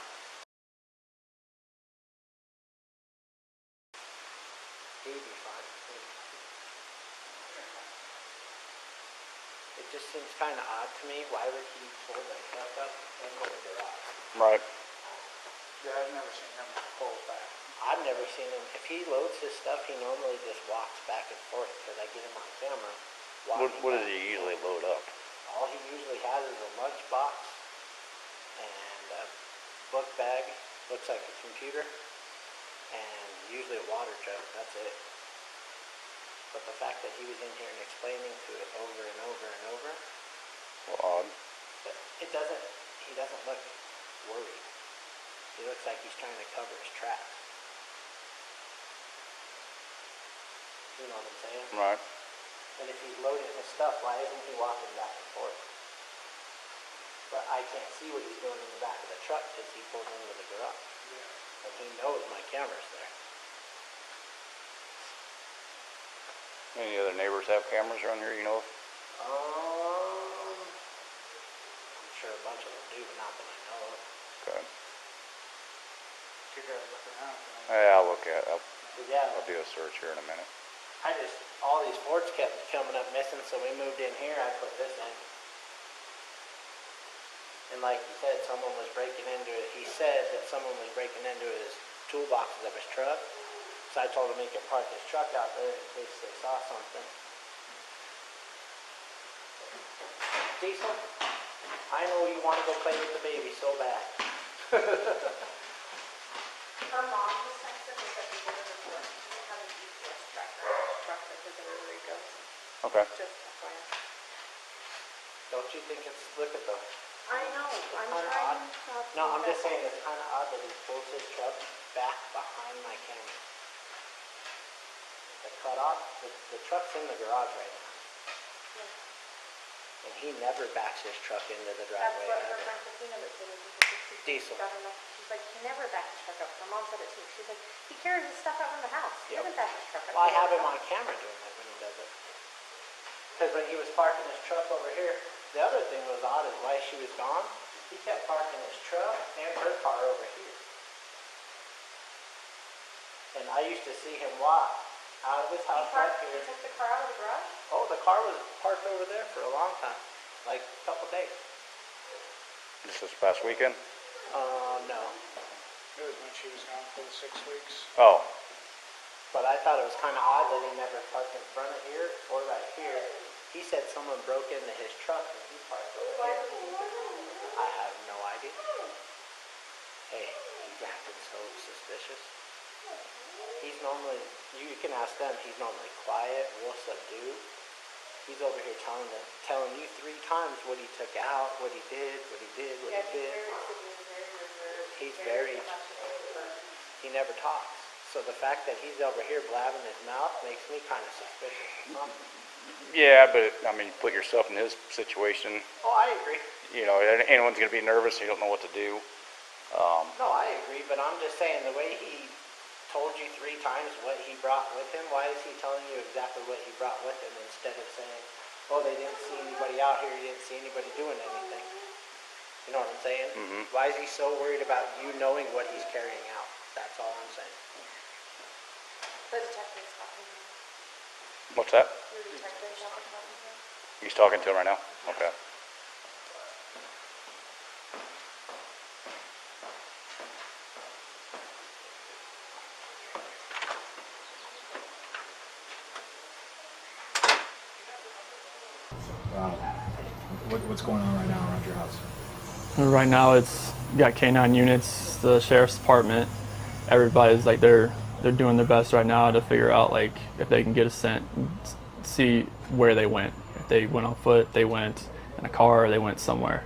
85. It just seems kind of odd to me. Why would he pull the truck up and go to the garage? Right. Yeah, I've never seen him pull back. I've never seen him. If he loads his stuff, he normally just walks back and forth because I get him on camera. What does he usually load up? All he usually has is a lunch box and a book bag, looks like a computer, and usually a water jug. That's it. But the fact that he was in here and explaining to it over and over and over, Well, odd. but he doesn't look worried. He looks like he's trying to cover his tracks. You know what I'm saying? Right. And if he's loading his stuff, why isn't he walking back and forth? But I can't see what he's doing in the back of the truck because he pulled into the garage. Yeah. And he knows my camera's there. Any other neighbors have cameras around here, you know of? I'm sure a bunch of them do, but not that I know of. Okay. You guys look around for them. Yeah, I'll look at it. But yeah, I'll do a search here in a minute. all these Fords kept coming up missing, so we moved in here, I put this in. And like you said, someone was breaking into it. He said that someone was breaking into his toolboxes of his truck. So I told him he could park his truck out there in case they saw something. Diesel, I know you want to go play with the baby so bad. Her mom just texted me that they did a report. She doesn't have a GPS tracker. Truck that does everywhere he goes. Okay. Just FYI. Don't you think it's, look at the, I know. I'm Kinda trying odd. not to. no, I'm just saying it's kind of odd that he pulls his truck back behind my camera. The cutoff, the truck's in the garage right now. And he never backs his truck into the That's driveway what her ever. friend Christina was saying. Diesel. She's like, he never backs his truck up. Her mom said it too. She's like, he carries his stuff out from the house. He Yep. doesn't back his truck up. Well, I have him on camera doing that when he does it. Because when he was parking his truck over here, the other thing was odd is while she was gone, he kept parking his truck and her car over here. And I used to see him walk out of his house right He here. took the car out of the garage? Oh, the car was parked over there for a long time, like a couple days. This past weekend? No. It was when she was gone for the 6 weeks. Oh, But I thought it was kind of odd that he never parked in front of here or right here. He said someone broke into his truck and he parked over here. I have no idea. Hey, he's acting so suspicious. He's normally, you can ask them, he's normally quiet, real subdued. He's over here telling you 3 times what he took out, what he did, what he did, what he did. He's very, he never talks. So the fact that he's over here blabbing his mouth makes me kind of suspicious of something. yeah, but I mean, put yourself in his situation. Oh, I agree. You know, anyone's going to be nervous. You don't know what to do. No, I agree, but I'm just saying the way he told you 3 times what he brought with him, why is he telling you exactly what he brought with him instead of saying, oh, they didn't see anybody out here, he didn't see anybody doing anything? You know what I'm saying? Mhm. Why is he so worried about you knowing what he's carrying out? That's all I'm saying. The detective's talking to him. What's that? Your detective's talking to him. He's talking to him right now? Okay. Wow. What's going on right now around your house? Right now, it's you got K9 units, the sheriff's department. Everybody's like they're doing their best right now to figure out like if they can get a scent, see where they went. If they went on foot, they went in a car, or they went somewhere.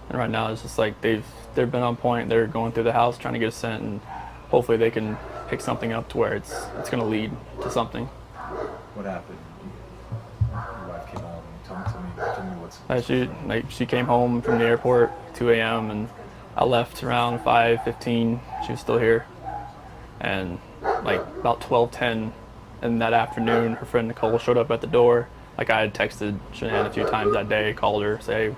And right now, it's just like they've been on point. They're going through the house trying to get a scent, and hopefully they can pick something up to where it's going to lead to something. What happened? Your wife came home. Tell me what's. She came home from the airport 2 a.m. and I left around 5:15. She was still here, and like about 12:10 in that afternoon, her friend Nicole showed up at the door. Like I had texted Shanann a few times that day, called her, say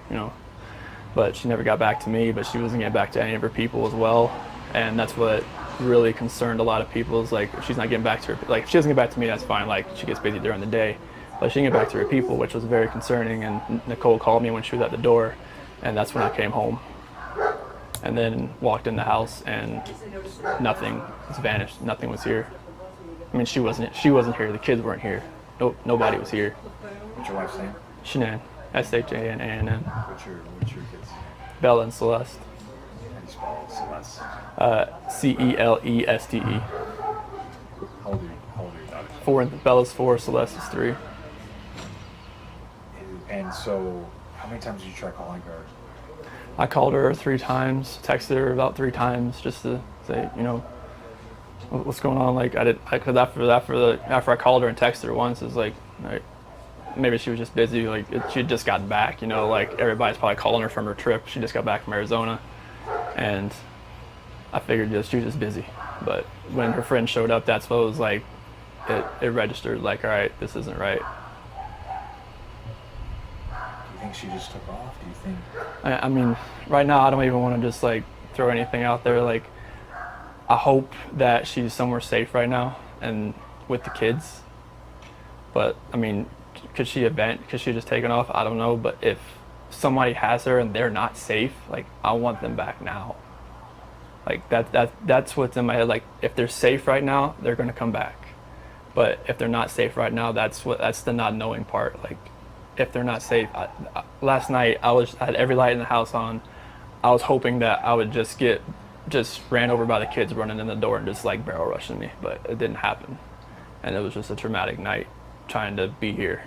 but she never got back to me. But she wasn't getting back to any of her people as well, and that's what really concerned a lot of people. Is like if she's not getting back to her, like if she doesn't get back to me, that's fine. Like she gets busy during the day. But she didn't get back to her people, which was very concerning. And Nicole called me when she was at the door, and that's when I came home. And then walked in the house, and nothing was vanished. Nothing was here. I mean, she wasn't here. The kids weren't here. Nobody was here. What's your wife's name? Shanann, SHANANN. What's your kids? Bella and Celeste. How do you spell Celeste? CELESTE. How old are your daughters? 4, Bella's 4, Celeste is 3. And so, how many times did you try calling her? I called her 3 times, texted her about 3 times just to say, what's going on. Like because after I called her and texted her once, it's like maybe she was just busy. Like she had just gotten back. Like everybody's probably calling her from her trip. She just got back from Arizona, and I figured she was just busy. But when her friend showed up, that's what was like. it registered like, all right, this isn't right. Do you think she just took off? Do you think? I mean, right now I don't even want to just like throw anything out there. Like, I hope that she's somewhere safe right now and with the kids. But I mean, could she just taken off? I don't know. But if somebody has her and they're not safe, like, I want them back now. Like that's what's in my head. Like, if they're safe right now, they're gonna come back. But if they're not safe right now, that's the not knowing part. Like, if they're not safe, last night I had every light in the house on. I was hoping that I would just ran over by the kids running in the door and just like barrel rushing me, but it didn't happen. And it was just a traumatic night trying to be here.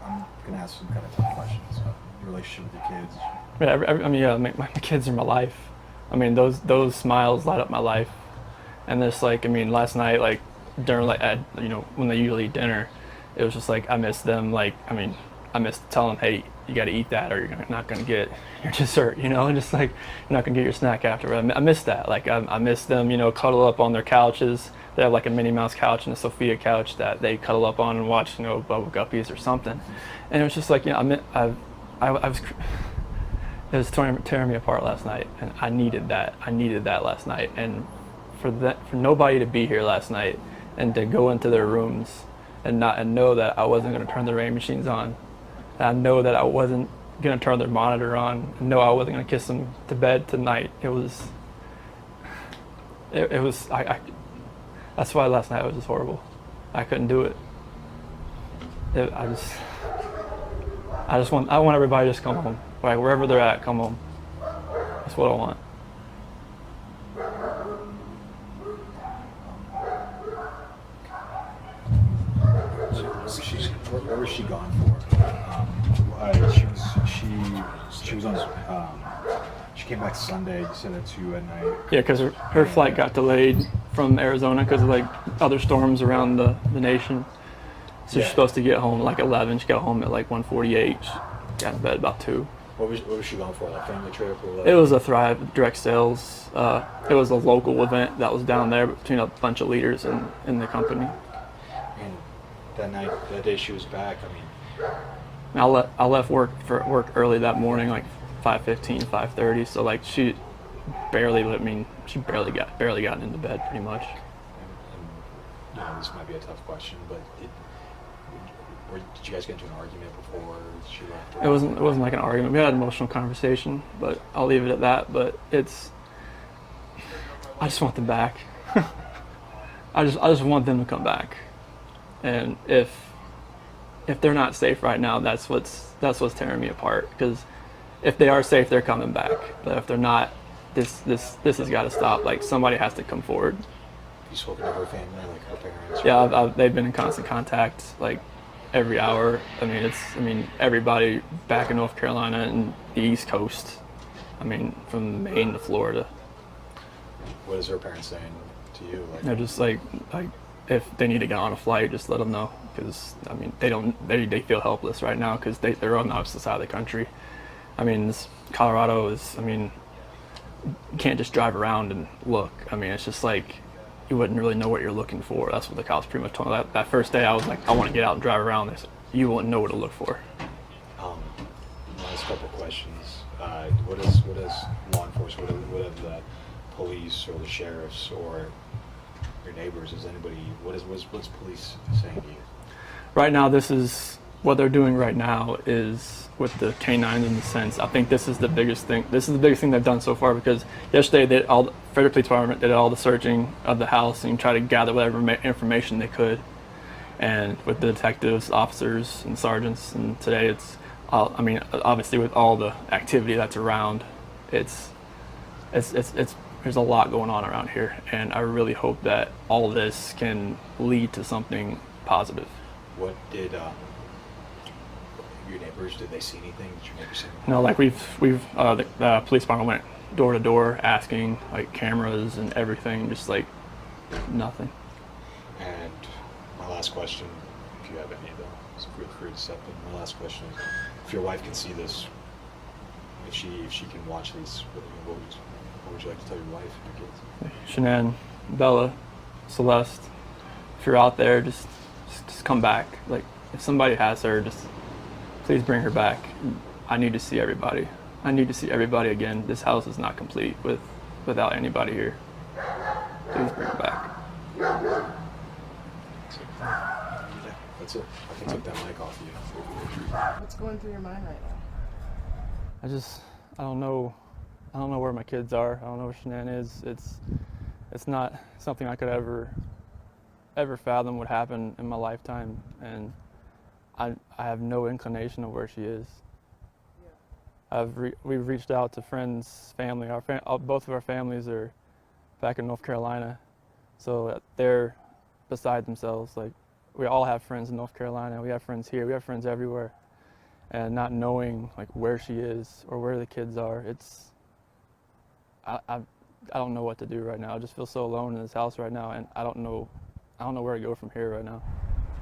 I'm gonna ask some kind of tough questions. Your relationship with your kids. Yeah, my kids are my life. I mean, those smiles light up my life. And just like, I mean, last night, like during when they usually eat dinner, it was just like I missed them. Like, I mean, I missed telling them, hey, you got to eat that or you're not gonna get your dessert. And just like you're not gonna get your snack after. I miss that. Like, I miss them. Cuddle up on their couches. They have like a Minnie Mouse couch and a Sophia couch that they cuddle up on and watch, Bubble Guppies or something. And it was just like, it was tearing me apart last night, and I needed that. I needed that last night, and for nobody to be here last night and to go into their rooms and know that I wasn't going to turn the rain machines on, and I know that I wasn't going to turn their monitor on, and know I wasn't going to kiss them to bed tonight. That's why last night was just horrible. I couldn't do it. I want everybody to just come home. Like, wherever they're at, come home. That's what I want. Where was she gone for? She was on. She came back Sunday. You said at 2 at night. Yeah, because her flight got delayed from Arizona because of like other storms around the nation. So she's supposed to get home at like 11. She got home at like 1:48. She got in bed about 2. What was she going for? Like family trip or what? It was a Thrive direct sales. It was a local event that was down there between a bunch of leaders in the company. And that day she was back. I mean, I left work early that morning, like 5:15, 5:30. So like she barely got into bed pretty much. And this might be a tough question, but did you guys get into an argument before she left? It wasn't like an argument. We had an emotional conversation, but I'll leave it at that. But I just want them back. I just want them to come back. And if they're not safe right now, that's what's tearing me apart. Because if they are safe, they're coming back. But if they're not, this has got to stop. Like, somebody has to come forward. You spoken to her family, like her parents? Yeah, they've been in constant contact, like every hour. I mean, everybody back in North Carolina and the East Coast. I mean, from Maine to Florida. What is her parents saying to you? Like, they're just like if they need to get on a flight, just let them know. Because I mean, they feel helpless right now because they're on the opposite side of the country. I mean, Colorado is. I mean, you can't just drive around and look. I mean, it's just like you wouldn't really know what you're looking for. That's what the cops pretty much told me. That first day, I was like, I want to get out and drive around. They said, you wouldn't know what to look for. Last couple of questions. What is law enforcement? What have the police or the sheriffs or your neighbors? What's police saying to you? Right now, this is what they're doing right now is with the canines in the sense. I think this is the biggest thing. This is the biggest thing they've done so far because yesterday the Frederick Police Department did all the searching of the house and tried to gather whatever information they could. And with the detectives, officers, and sergeants, and today it's, I mean, obviously with all the activity that's around, there's a lot going on around here, and I really hope that all this can lead to something positive. What did your neighbors, did they see anything? Did your neighbors see anything? No, like the police department went door to door asking, like, cameras and everything, just like nothing. And my last question, if you have any of them, so feel free to step in. My last question is, if your wife can see this, if she can watch these, what would you like to tell your wife and your kids? Shanann, Bella, Celeste, if you're out there, just come back. Like, if somebody has her, just please bring her back. I need to see everybody. I need to see everybody again. This house is not complete without anybody here. Please bring her back. That's it. I can take that mic off you. What's going through your mind right now? I don't know where my kids are. I don't know where Shanann is. It's not something I could ever fathom would happen in my lifetime, and I have no inclination of where she is. We've reached out to friends, family. Both of our families are back in North Carolina, so they're beside themselves. Like, we all have friends in North Carolina. We have friends here. We have friends everywhere, and not knowing like where she is or where the kids are, I don't know what to do right now. I just feel so alone in this house right now, and I don't know where to go from here right now.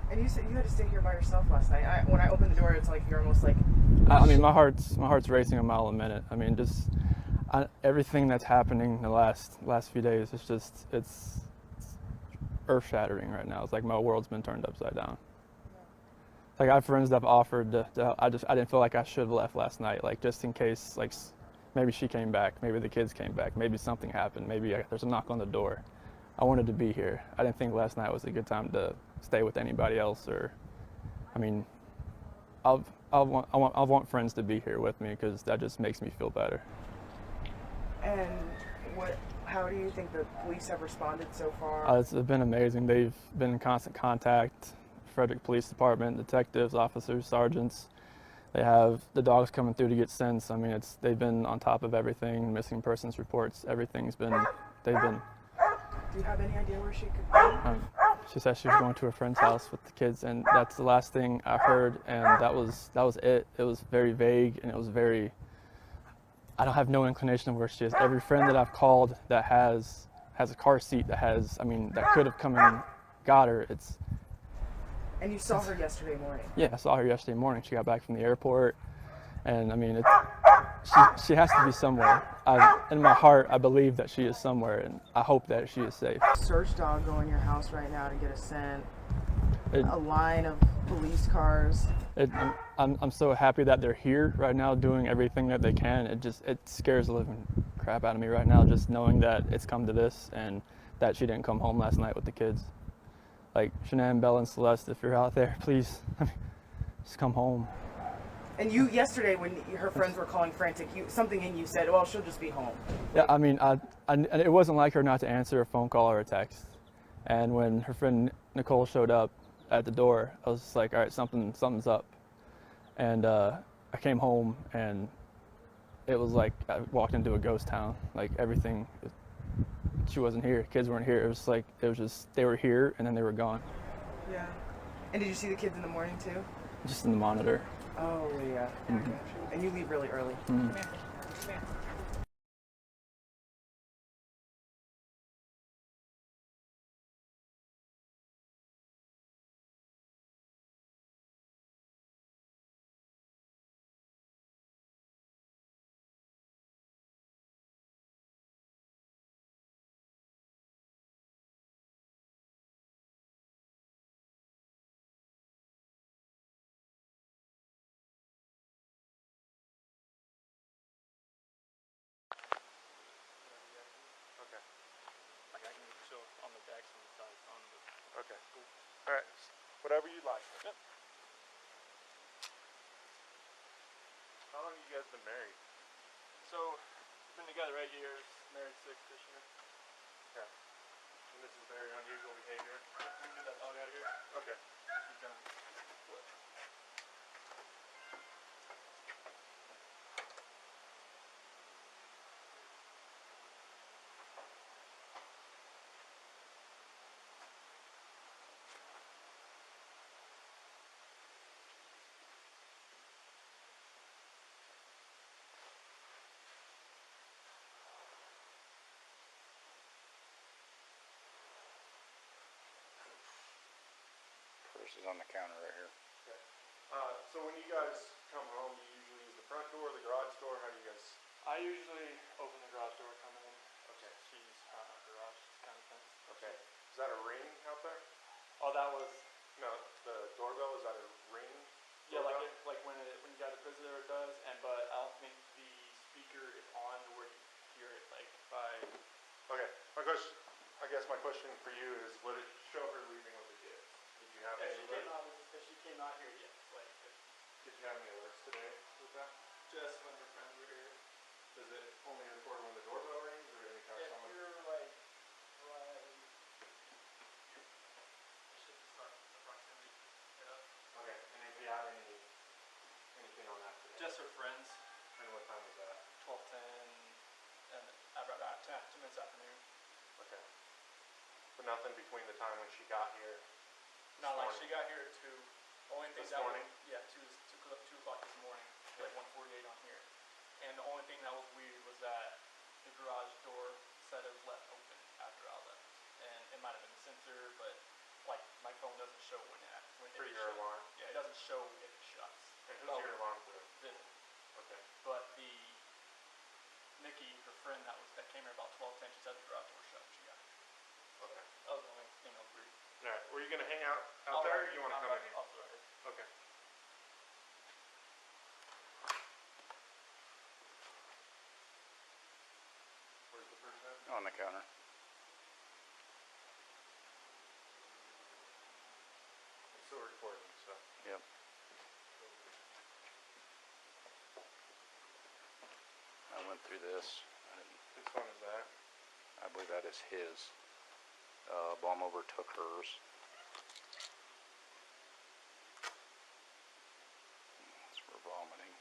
And you said you had to stay here by yourself last night. When I opened the door, it's like you're almost like. I mean, my heart's racing a mile a minute. I mean, everything that's happening the last few days, it's earth shattering right now. It's like my world's been turned upside down. Like, I have friends that have offered I didn't feel like I should have left last night, like, just in case, like, maybe she came back, maybe the kids came back, maybe something happened, maybe there's a knock on the door. I wanted to be here. I didn't think last night was a good time to stay with anybody else, I mean, I want friends to be here with me, because that just makes me feel better. And how do you think the police have responded so far? It's been amazing. They've been in constant contact. Frederick Police Department, detectives, officers, sergeants. They have the dogs coming through to get scents. I mean, they've been on top of everything. Missing persons reports. Everything's been. They've been. Do you have any idea where she could be? She said she was going to a friend's house with the kids, and that's the last thing I heard. And that was it. It was very vague, and it was very. I don't have no inclination of where she is. Every friend that I've called that has a car seat that could have come and got her. And you saw her yesterday morning? Yeah, I saw her yesterday morning. She got back from the airport, and I mean, she has to be somewhere. In my heart, I believe that she is somewhere, and I hope that she is safe. Search dog go in your house right now to get a scent. A line of police cars. I'm so happy that they're here right now doing everything that they can. It scares the living crap out of me right now, just knowing that it's come to this and that she didn't come home last night with the kids. Like, Shanann, Bella, and Celeste, if you're out there, please, just come home. And you, yesterday, when her friends were calling frantic, something in you said, well, she'll just be home. Yeah, I mean, it wasn't like her not to answer a phone call or a text. And when her friend Nicole showed up at the door, I was just like, all right, something's up. And I came home, and it was like I walked into a ghost town. Like, everything, she wasn't here, kids weren't here. It was just they were here, and then they were gone. Yeah. And did you see the kids in the morning, too? Just in the monitor. Oh, yeah. Mm-hmm. And you leave really early. Mm-hmm. Come here. Come here. Okay. All right. Whatever you like. Yep. How long have you guys been married? So, we've been together 8 years, married 6 this year. Okay. And this is very unusual behavior. We can get that dog out of here. Okay. He's done. Purse is on the counter right here. Okay. So when you guys come home, you usually use the front door, the garage door? How do you guys? I usually open the garage door, come in. Okay. She's garage kind of thing. Okay. Is that a ring out there? Oh, that was, No, the doorbell, is that a ring? yeah, doorbell? like when you got a visitor, it does, but I don't think the speaker is on to where you hear it, like, by, Okay, I guess my question for you is, would it show her leaving with the kids? Did you have any alerts? if she came out here, yes, like, Did you have any alerts today with that? just when her friends were here. Does it only record when the doorbell rings, or anytime If someone? you're like, right, it should start the proximity, Okay, and if you had anything on that today? just her friends, And what time was that? 12:10, and about that, 2 minutes afternoon. Okay. But nothing between the time when she got here? Not like morning. she got here at 2. Only thing This that morning? was, yeah, 2 o'clock this morning, like 1:48 on here. And the only thing that was weird was that the garage door said it was left open after I left. And it might have been the sensor, but like my phone doesn't show when For it your shuts. alarm? Yeah, it doesn't show if it shuts. And who's your alarm through? Vivid. Okay. But the Nikki, her friend that came here about 12:10, she said the garage door shut when she got here. Okay. That was the only thing that was weird. Alright, were you gonna hang out there, or you wanna come in here? I'll be right here. Okay. Where's the person? On the counter. It's still recording, so. Yep. I went through this. Whose phone is that? I believe that is his. Baumhover took hers. It's for vomiting.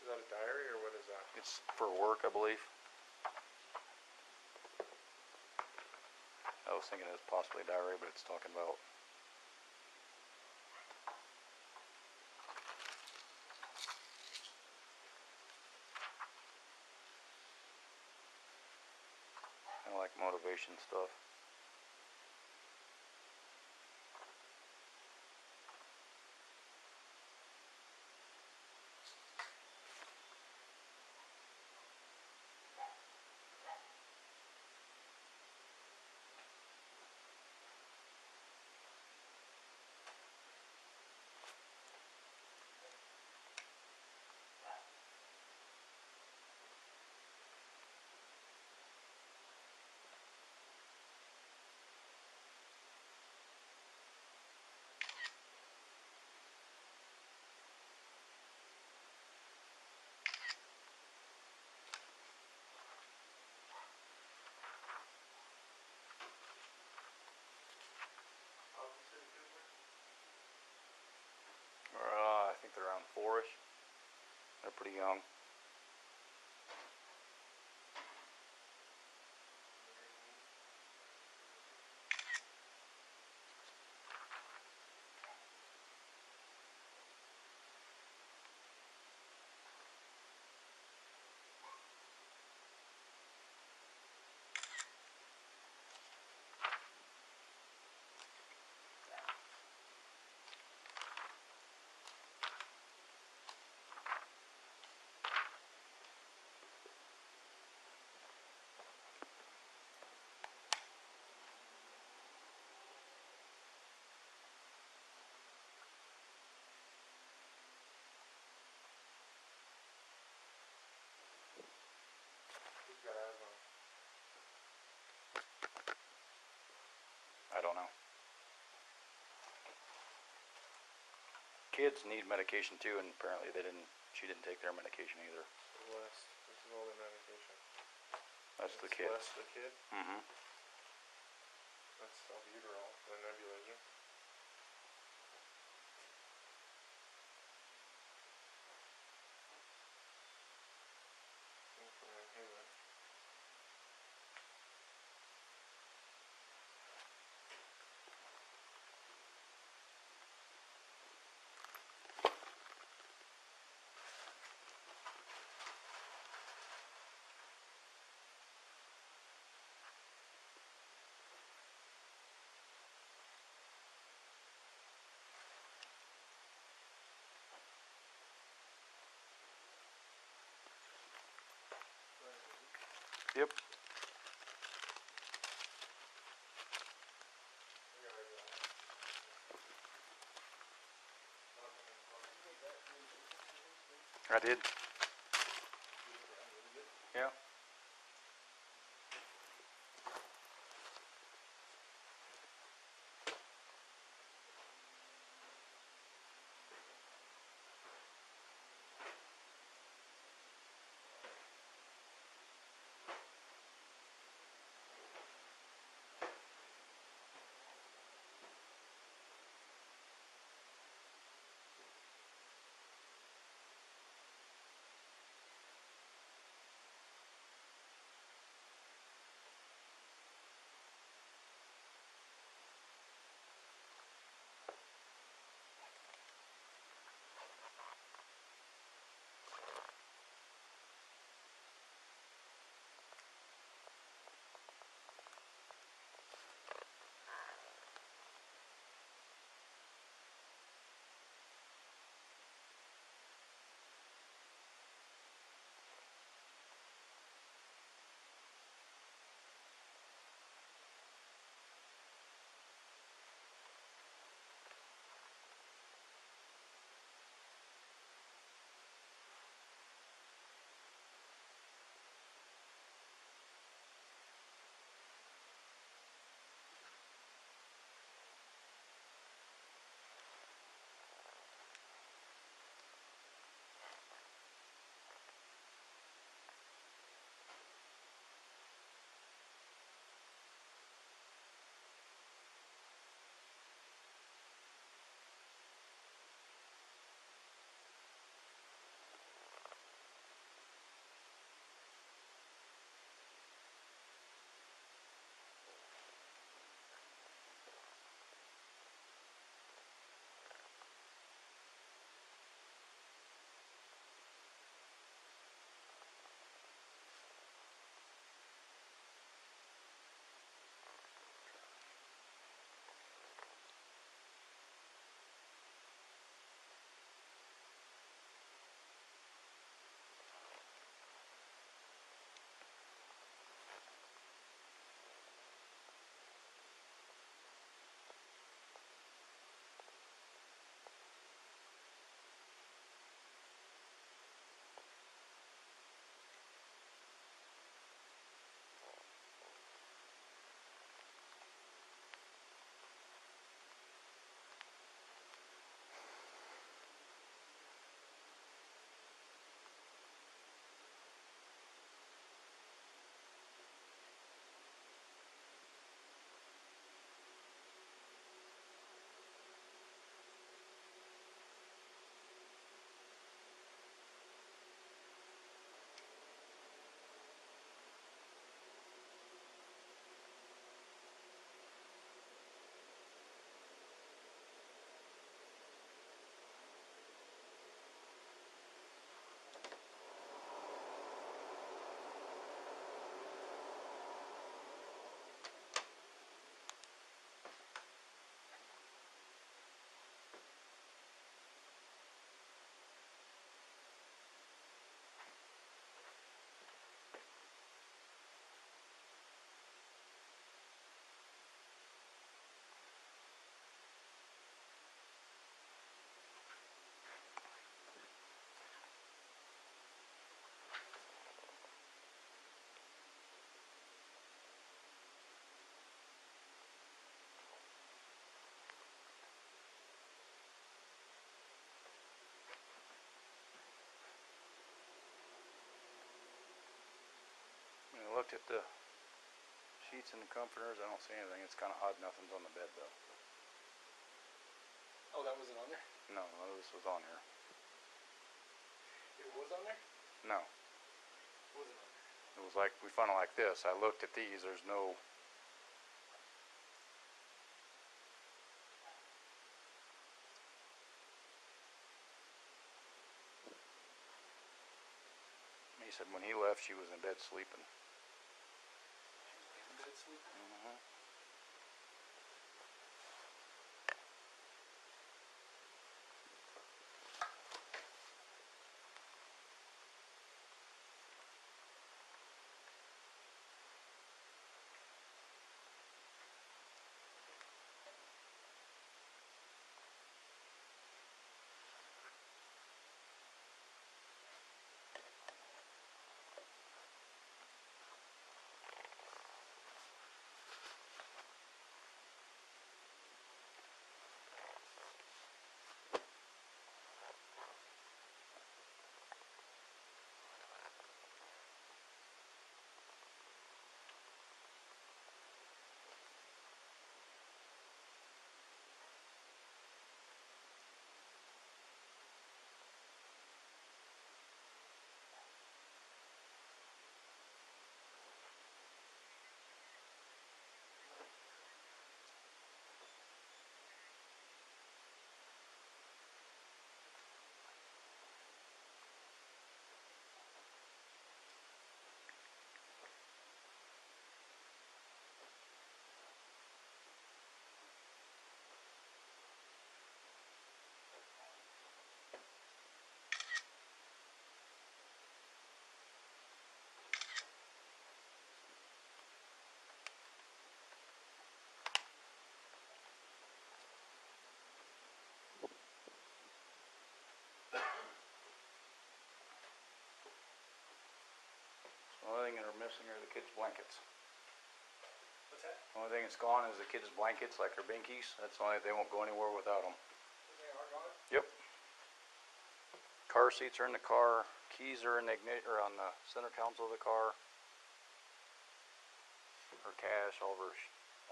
Is that a diary, or what is that? It's for work, I believe. I was thinking it was possibly a diary, but it's talking about kind of like motivation stuff. I think they're around 4-ish. They're pretty young. Who's got asthma? I don't know. Kids need medication too, and apparently she didn't take their medication either. Celeste. This is all the medication. That's the kid. Celeste, the kid? Mm-hmm. That's albuterol, the nebulizer. And for an inhaler. Yep. I did. Yeah. When I looked at the sheets and the comforters, I don't see anything. It's kind of odd nothing's on the bed though. Oh, that wasn't on there? No, this was on here. It was on there? No. It wasn't on there. It was like, we found it like this. I looked at these, there's no... He said when he left, she was in bed sleeping. She was in bed sleeping? Mm-hmm. Only thing that are missing are the kids' blankets. What's that? Only thing that's gone is the kids' blankets, like their binkies. That's the only, they won't go anywhere without them. They are gone? Yep. Car seats are in the car. Keys are in the or on the center console of the car. Her cash, all of her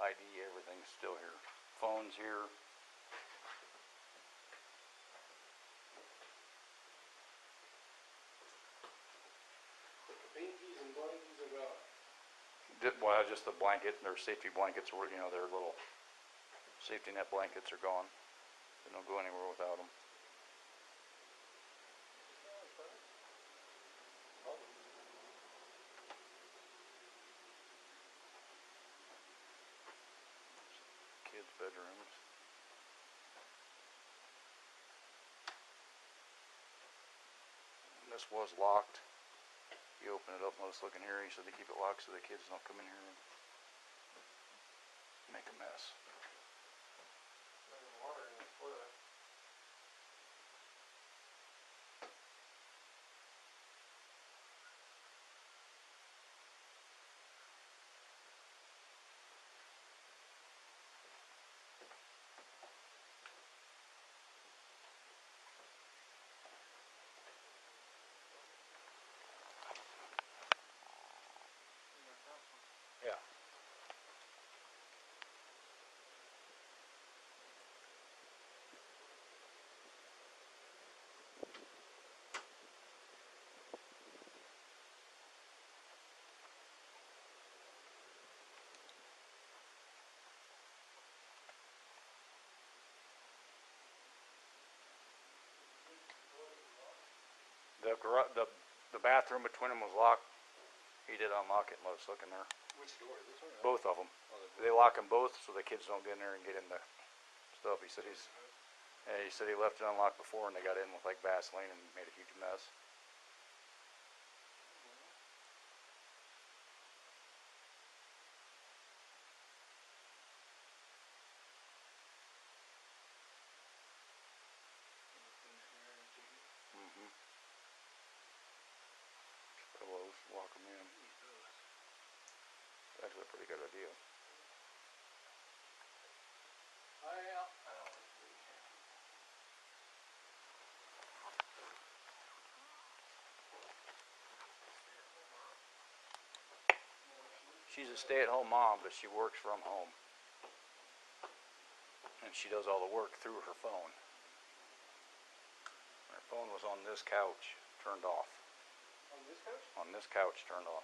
ID, everything's still here. Phone's here. The binkies and blankies are gone. Well, just the blanket, their safety blankets were, you know, their little safety net blankets are gone. They don't go anywhere without them. Kids' bedrooms. And this was locked. You open it up and let's look in here. He said they keep it locked so the kids don't come in here and make a mess. There's water in the toilet. Yeah. The bathroom between them was locked. He did unlock it and let us look in there. Which door is this one? Both of them. They lock them both so the kids don't get in there and get in the stuff. He said he left it unlocked before and they got in with like Vaseline and made a huge mess. Pillows, lock them in. That's a pretty good idea. She's a stay-at-home mom, but she works from home. And she does all the work through her phone. Her phone was on this couch, turned off. On this couch? On this couch, turned off.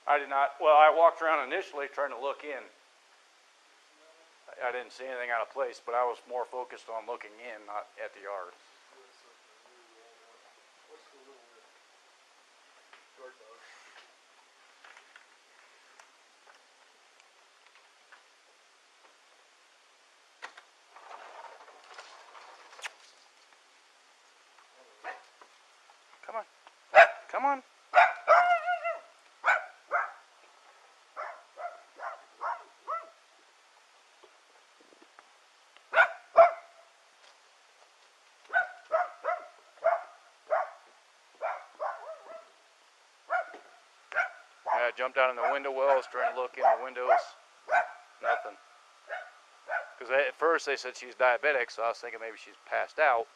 I did not. Well, I walked around initially trying to look in. I didn't see anything out of place, but I was more focused on looking in, not at the yard. Come on. I jumped out in the window wells, trying to look in the windows. Nothing. Because at first they said she's diabetic, so I was thinking maybe she's passed out.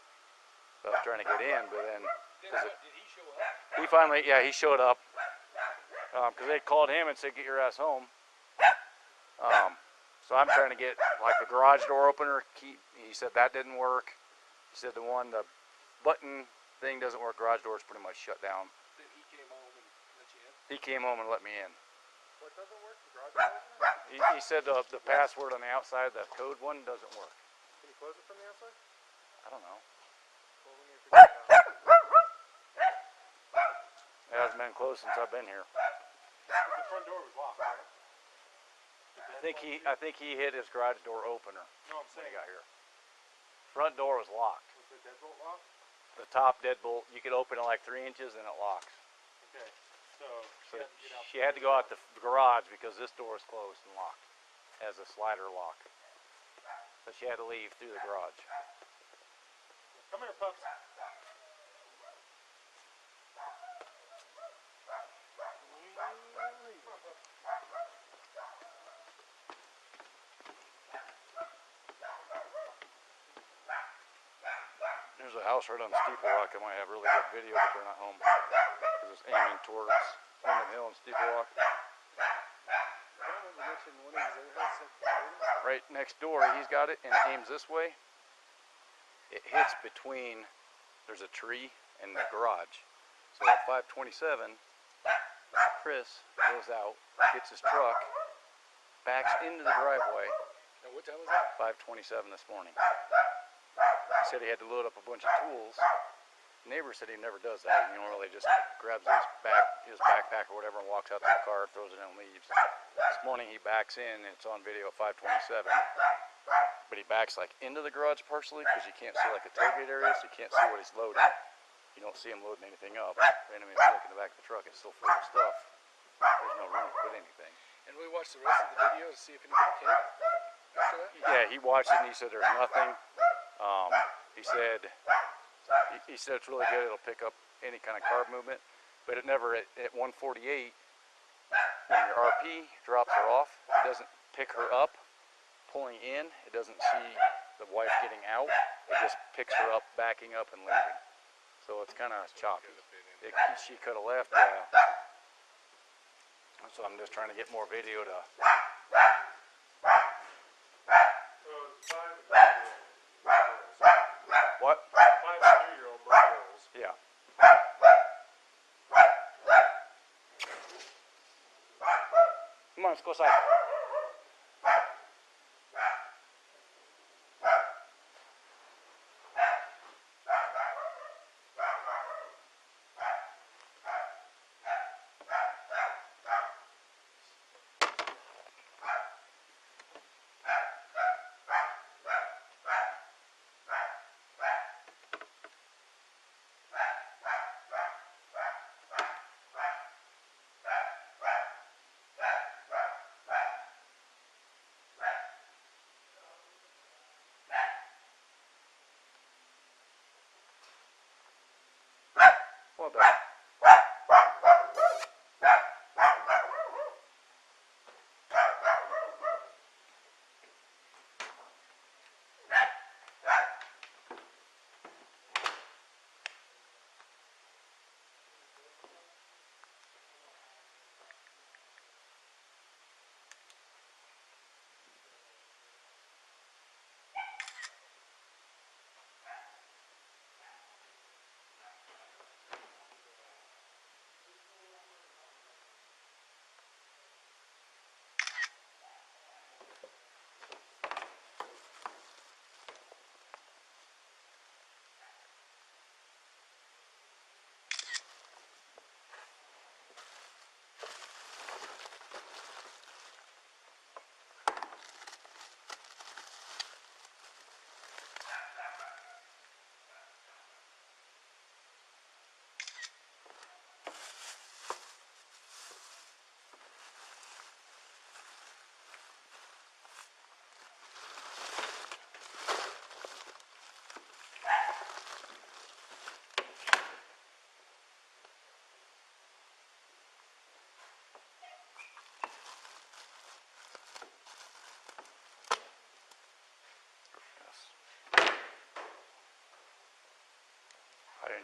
So I was trying to get in, but then... Did he show up? He finally, yeah, he showed up. Because they called him and said, get your ass home. So I'm trying to get, like, the garage door opener key. He said that didn't work. He said the button thing doesn't work. Garage door's pretty much shut down. Then he came home and let you in? He came home and let me in. What doesn't work? The garage door opener? He said the password on the outside, the code one, doesn't work. Can you close it from the outside? I don't know. Well, we need to figure it out. It hasn't been closed since I've been here. The front door was locked, right? I think he hit his garage door opener No, I'm when he saying. got here. Front door was locked. Was the deadbolt locked? The top deadbolt, you could open it like 3 inches and it locks. Okay. So So had to get out. she had to go out the garage because this door is closed and locked. It has a slider lock. So she had to leave through the garage. Come here, pups. There's a house right on Steeple Rock. I might have really good video, but they're not home. Because it's aiming towards Linden Hill and Steeple Rock. Right next door, he's got it, and it aims this way. It hits between, there's a tree and the garage. So at 527, Chris goes out, gets his truck, backs into the driveway. Now, what time was that? 527 this morning. He said he had to load up a bunch of tools. Neighbor said he never does that. He normally just grabs his backpack or whatever and walks out to the car, throws it in and leaves. This morning he backs in, and it's on video at 527. But he backs like into the garage partially because you can't see like the tailgate area, so you can't see what he's loading. You don't see him loading anything up. And I mean, if you look in the back of the truck, it's still full of stuff. There's no room to put anything. And we watched the rest of the video to see if anybody came after that? Yeah, he watched it and he said there's nothing. He said it's really good. It'll pick up any kind of carb movement, but it never at 148 when your RP drops her off, it doesn't pick her up pulling in. It doesn't see the wife getting out. It just picks her up backing up and leaving. So it's kind of choppy. She could have left. So I'm just trying to get more video to. What? 5 and 3-year-old both girls. Yeah. Come on, let's go outside.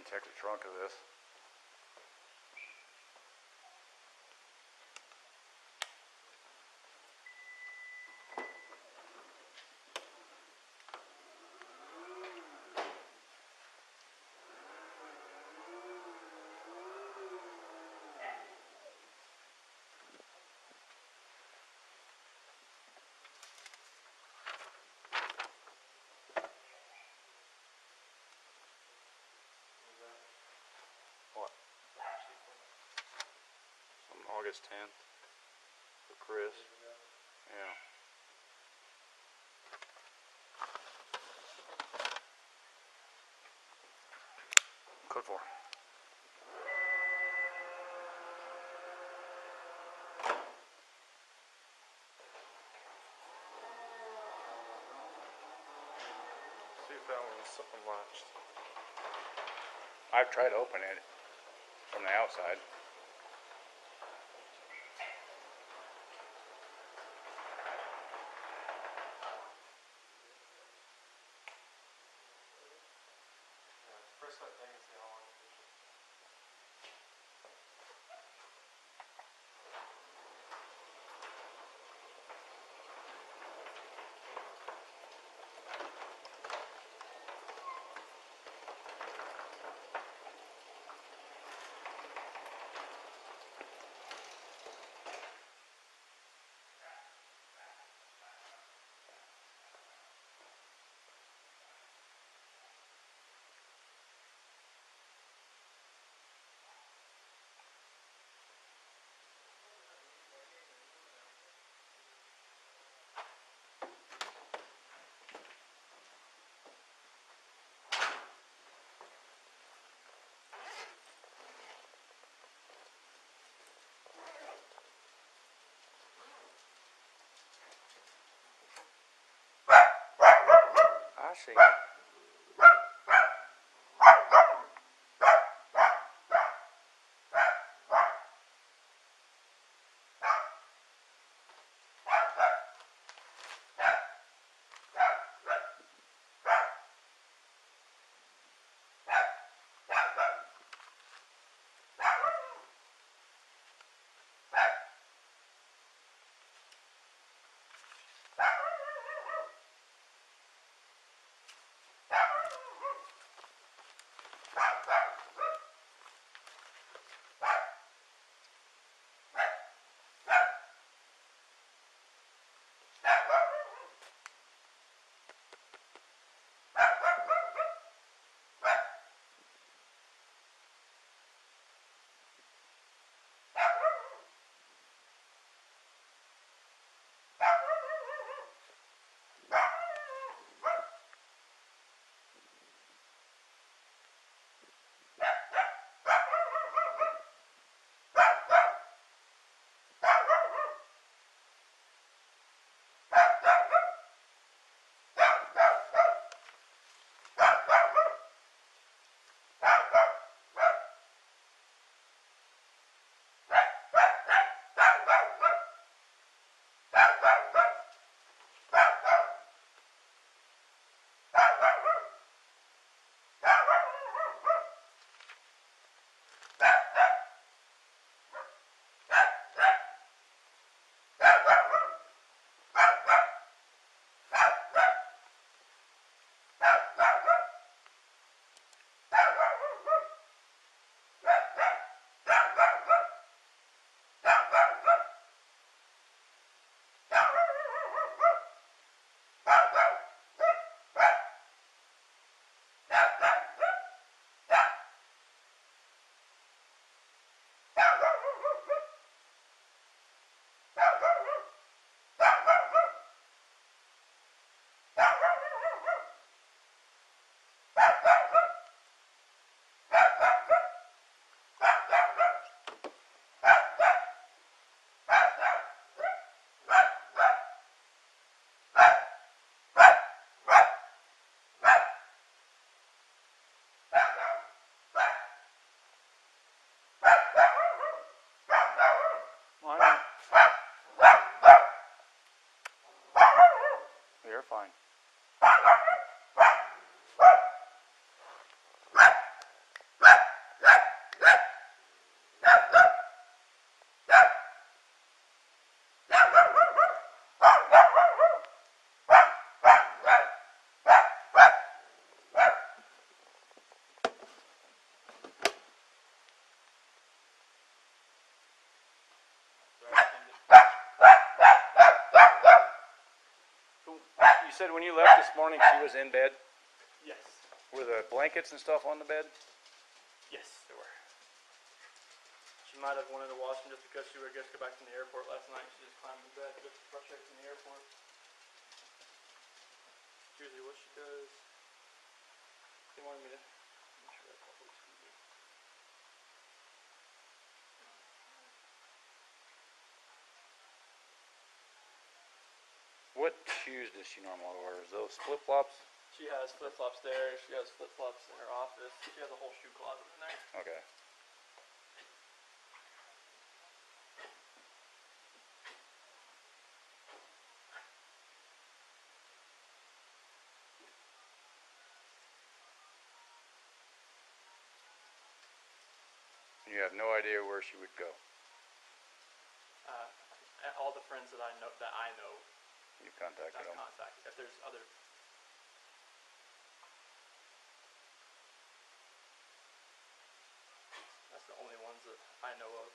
check the trunk of this. What? On August 10th for Chris. Yeah. Code 4. See if that one's unlatched. I've tried to open it from the outside. Press that thing and see how long it takes. I see. You're fine. You said when you left this morning she was in bed? Yes. Were the blankets and stuff on the bed? Yes, they were. She might have wanted to wash them just because she would just go back from the airport last night. She just climbed in bed just to rush right from the airport. It's usually what she does. They wanted me to make sure that's all looks good. What shoes does she normally wear? Is those flip-flops? She has flip-flops there. She has flip-flops in her office. She has a whole shoe closet in there. Okay. You have no idea where she would go. All the friends that I know You contacted I've them. contacted. If there's other, that's the only ones that I know of.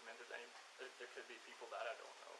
I mean, there could be people that I don't know.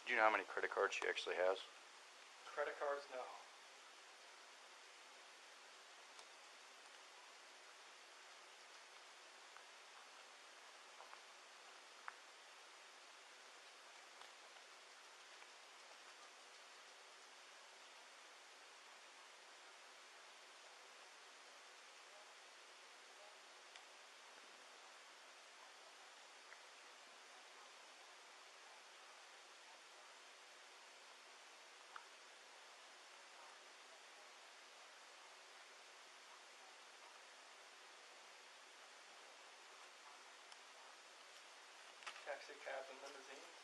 Do you know how many credit cards she actually has? Credit cards, no. Taxi cabs and limousines.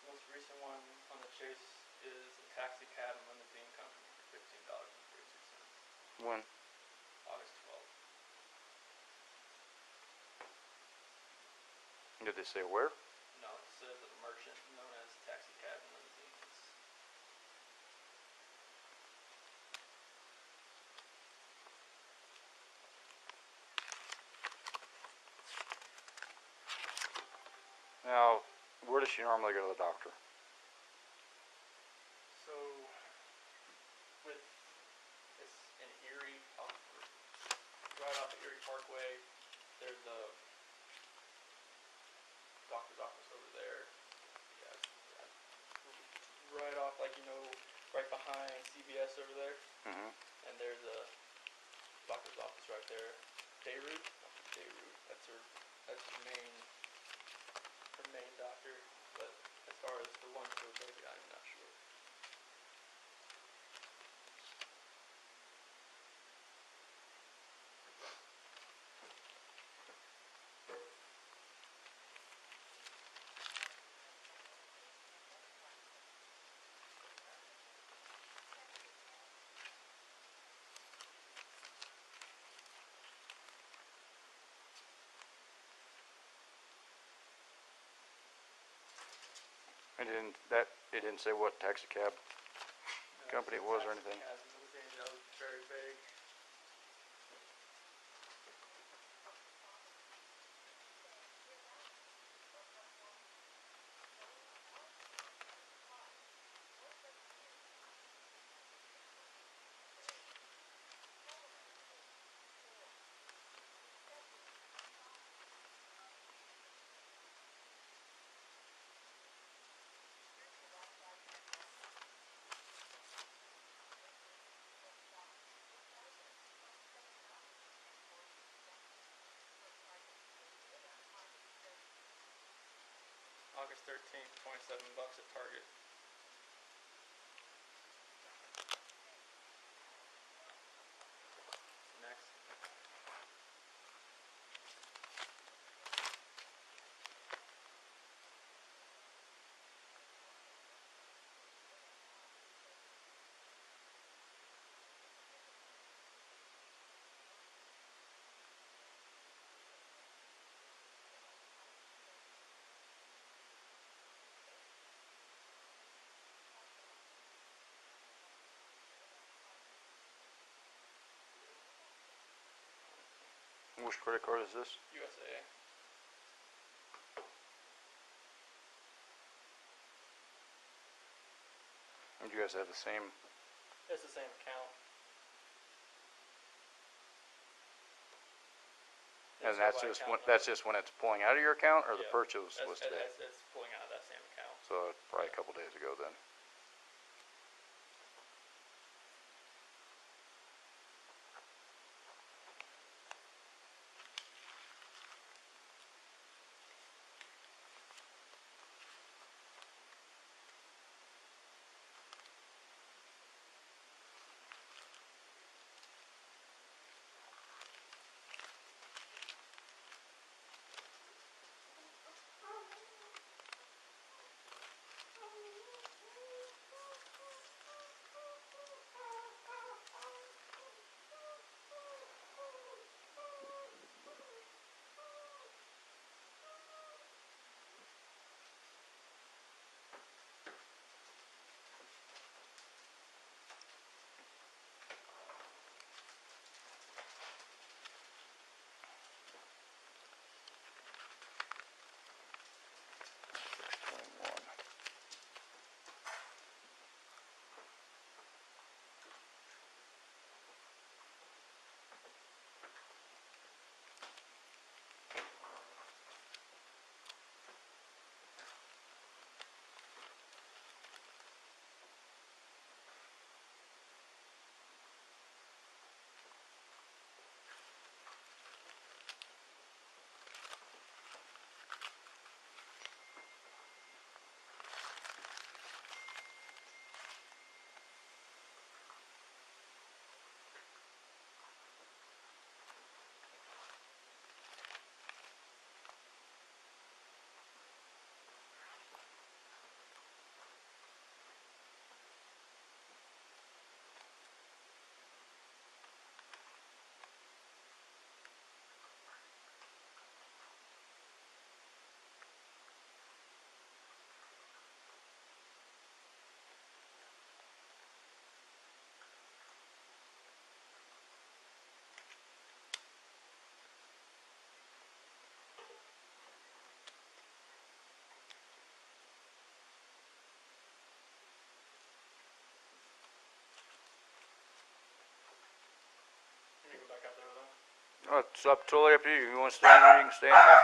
Most recent one on the chase is a taxi cab and limousine company for $15.46. When? August 12th. Did they say where? No, it says a merchant known as Taxi Cab and Limousines. Now, where does she normally go to the doctor? So, it's in Erie, right off the Erie Parkway. There's a doctor's office over there. Yeah, right off, right behind CVS over there. Mm-hmm. And there's a doctor's office right there. J-Root. That's her main doctor. But as far as the one for the baby, I'm not sure. It didn't say what taxi cab company it was or anything. That was very vague. August 13th, $27 at Target. Next. Which credit card is this? USAA. And you guys have the same? It's the same account. And that's just when it's pulling out of your account, or the Yeah. purchase was today? It's pulling out of that same account. So probably a couple days ago then. You can go back out there with them. Oh, it's totally up to you. You want to stand here, you can stand here.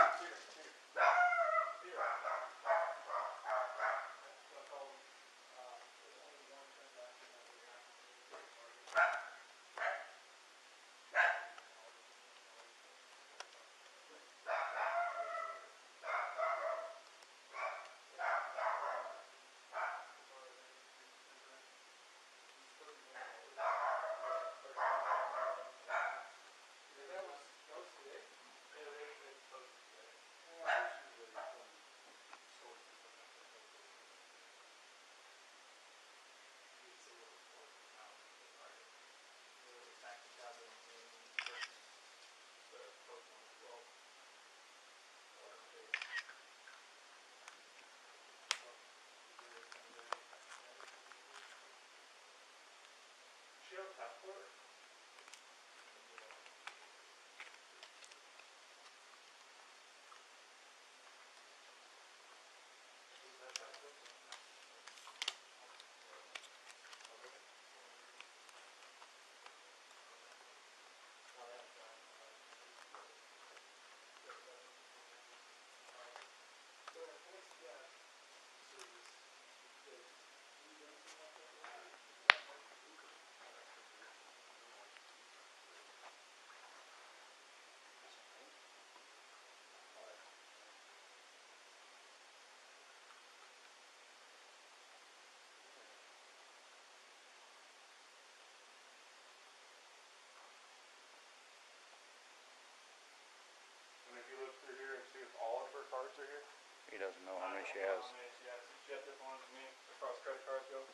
He doesn't know how many she has. How many she has. She has different ones than me as far as credit cards go.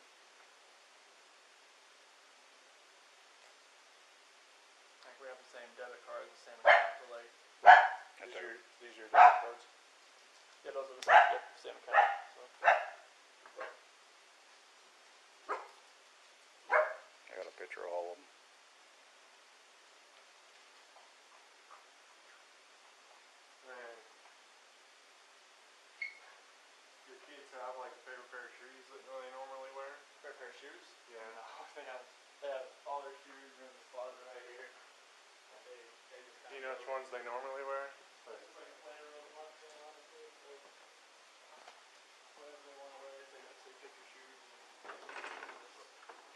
Like we have the same debit cards, the same account for like. These are your debit cards? Yeah, those are the same, yep, same account. So. I got a picture of all of them. And your kids have like a favorite pair of shoes that they normally wear? Fair pair of shoes? Yeah. No, they have all their shoes in the closet right here. And they just Do you know which ones they normally wear? It's just like a player of the month thing, honestly. So whatever they want to wear, they pick your shoes and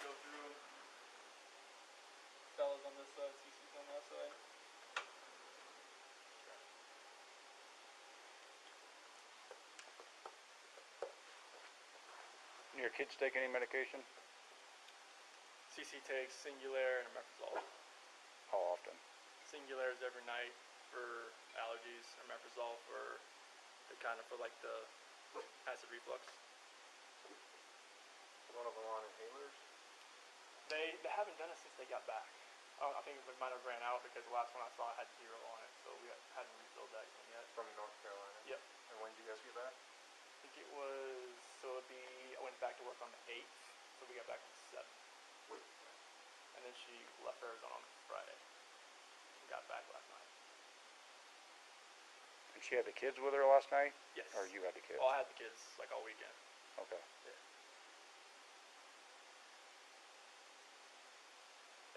go through them. Fellas on this side, CC's on that side. Your kids take any medication? CC takes 𝐍𝐴 and omeprazole. How often? 𝐍𝐴 is every night for allergies, omeprazole for the kind of for like the acid reflux. One of them on inhalers? They haven't done it since they got back. I think it might have ran out because the last one I saw had 0 on it, so we hadn't refilled that yet. From North Carolina? Yep. And when did you guys get back? I think it was, I went back to work on the 8th, so we got back on the 7th. And then she left Arizona on Friday. And got back last night. And she had the kids with her last night? Yes. Or you had the kids? Well, I had the kids like all weekend. Okay. Yeah.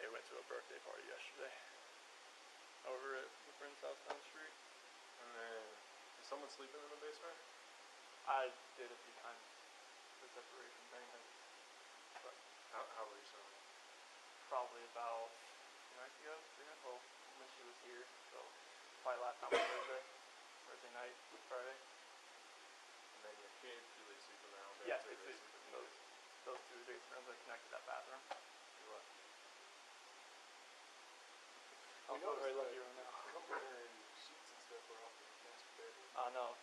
They went to a birthday party yesterday. Over at my friend's house down the street. And then, is someone sleeping in the basement? I did a few times. The separation thing has, but How recently? probably about 2 nights ago, 3 nights, well, when she was here, so probably last time was Thursday night, Friday. And then your kids, do they sleep in their own beds? Yeah, or it's they sleep in yours? those two big rooms are connected to that bathroom. I'm so very lucky right now. Sheets and stuff are off the master bedroom. I know.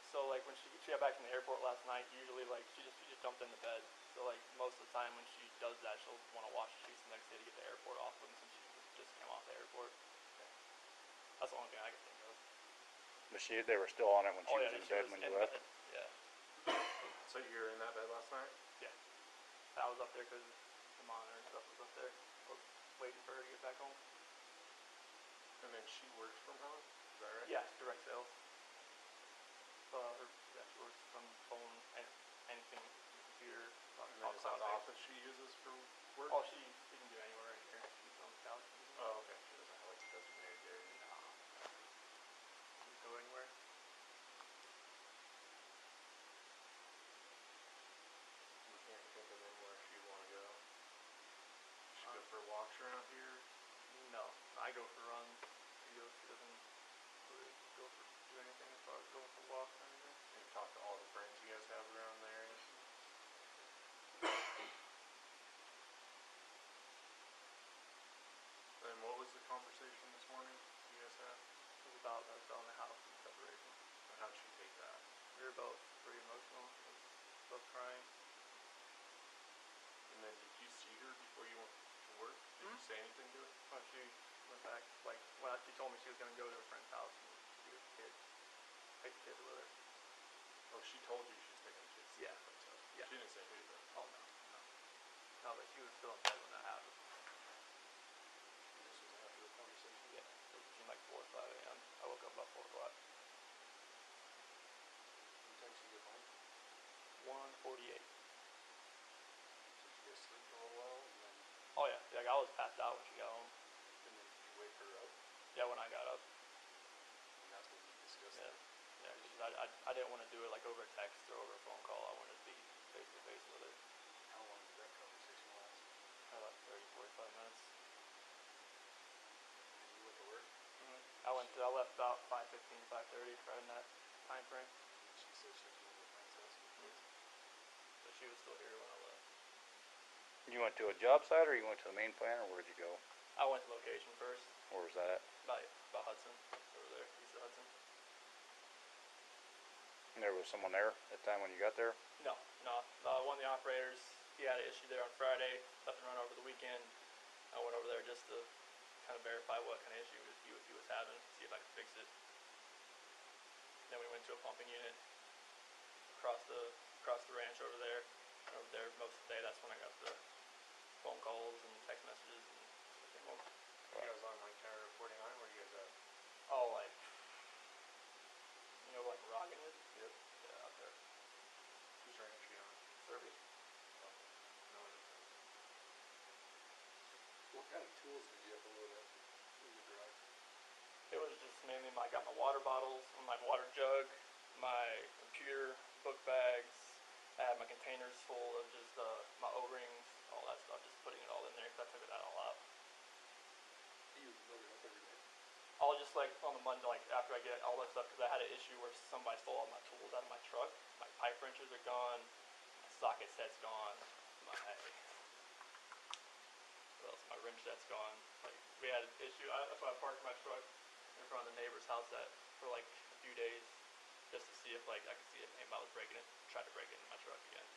So like when she got back from the airport last night, usually like she just jumped into bed. So like most of the time when she does that, she'll want to wash the sheets the next day to get the airport off them since she just came off the airport. That's the only thing I can think of. But they were still on it when she was in she bed was when in you left? bed. Yeah. So you were in that bed last night? Yeah. I was up there because the monitor and stuff was up there. I was waiting for her to get back home. And then she works from home? Is that right? Yeah, direct sales. She works from phone and anything, computer, And then is that the office she uses for work? Oh, she can do anywhere in here. She's on the couch. Oh, okay. She doesn't have like a designated area. No. She can go anywhere. You can't think of anywhere she'd want to go. She go for walks around here? No, I go for runs. She doesn't really do anything as far as going for walks or anything. And you talk to all the friends you guys have around there? And what was the conversation this morning you guys had? It was about us selling the house and separation. And how'd she take that? We were both pretty emotional. We were both crying. And then did you see her before you went to work? Did you say anything to her? When she went back, like when she told me she was going to go to a friend's house and be with the kids. Take the kids with her. Oh, she told you she was taking the kids to Yeah. the friend's house. Yeah. She didn't say who though. Oh no. No, but she was still in bed when that happened. This was after the conversation? Yeah. It was between like 4 or 5 a.m. I woke up about 4 o'clock. What time did you get home? 1:48. So did you guys sleep for a little while and then, Oh yeah. Like I was passed out when she got home. and then did you wake her up? Yeah, when I got up. And that's when you discussed Yeah. it? Yeah, because I didn't want to do it like over a text or over a phone call. I wanted to be face to face with her. How long did that conversation last? About 30, 45 minutes. And you went to work? I left about 5:15, 5:30, right in that time frame. She said she was going to the friend's house with the kids. So she was still here when I left. You went to a job site or you went to the main plant or where'd you go? I went to location first, Where was that? by Hudson, over there, east of Hudson. And there was someone there at the time when you got there? No. One of the operators, he had an issue there on Friday, left and run over the weekend. I went over there just to kind of verify what kind of issue he was having, see if I could fix it. Then we went to a pumping unit across the ranch over there. Over there most of the day. That's when I got the phone calls and text messages and everything. You guys on like Tower 49? Where you guys at? Oh, like like Roggen is? Yep. Yeah, out there. Who's ranch you on? Survey. No, it isn't. What kind of tools did you have to load up in your truck? It was just mainly I got my water bottles, my water jug, my computer, book bags. I had my containers full of just my O-rings, all that stuff, just putting it all in there because I took it all out. You load it up every day? All just like on the Monday, like after I get all that stuff, because I had an issue where somebody stole all my tools out of my truck. My pipe wrenches are gone, my socket set's gone, my my wrench set's gone. Like we had an issue. That's why I parked my truck in front of the neighbor's house for like a few days, just to see if I could see if anybody was breaking it, tried to break it in my truck again.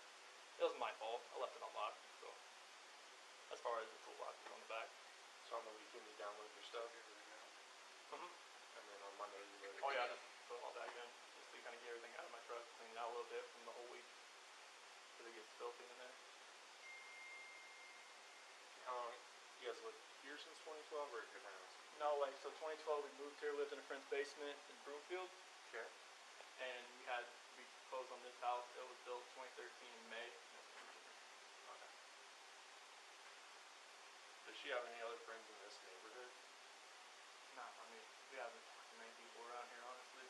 It wasn't my fault. I left it unlocked. So as far as the toolbox is on the back. So on the weekend you download your stuff? And then on Monday you load it? Oh yeah, I just put it all back in, just to kind of get everything out of my truck, clean it out a little bit from the whole week, because it gets filthy in there. How long? You guys lived here since 2012 or at your house? No, like so 2012 we moved here, lived in a friend's basement in Broomfield, Okay. and we closed on this house. It was built 2013 in May. Okay. Does she have any other friends in this neighborhood? Nah, I mean we haven't talked to many people around here, honestly.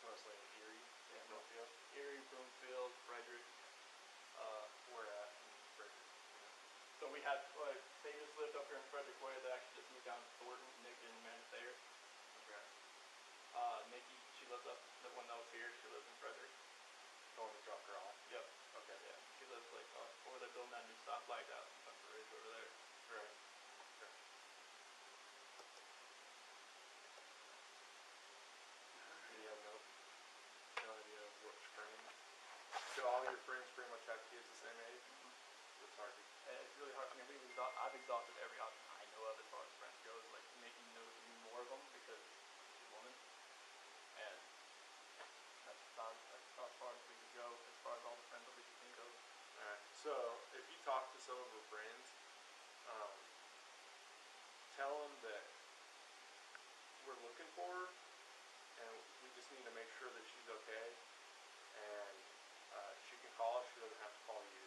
Mostly in Erie? Yeah, Broomfield? Erie, Broomfield, Frederick. Where at in Frederick? So we had, they just lived up here in Frederick Way. They actually just moved down to Thornton. Nick didn't manage there. Okay. Nikki, she lives up, the one that was here, she lives in Frederick. Going to drop her off? Yep. Okay. Yeah, she lives like, over there building that new stoplight out up the ridge over there. Right. Okay. Do you have no idea of which friends? Do all your friends pretty much have kids the same age? It's hard to... It's really hard. I mean, I've exhausted every option I know of as far as friends goes, like making more of them because she's a woman. And that's about as far as we could go, as far as all the friends that we could think of. Alright, so if you talk to some of her friends, tell them that we're looking for her, and we just need to make sure that she's okay, and she can call us, she doesn't have to call you.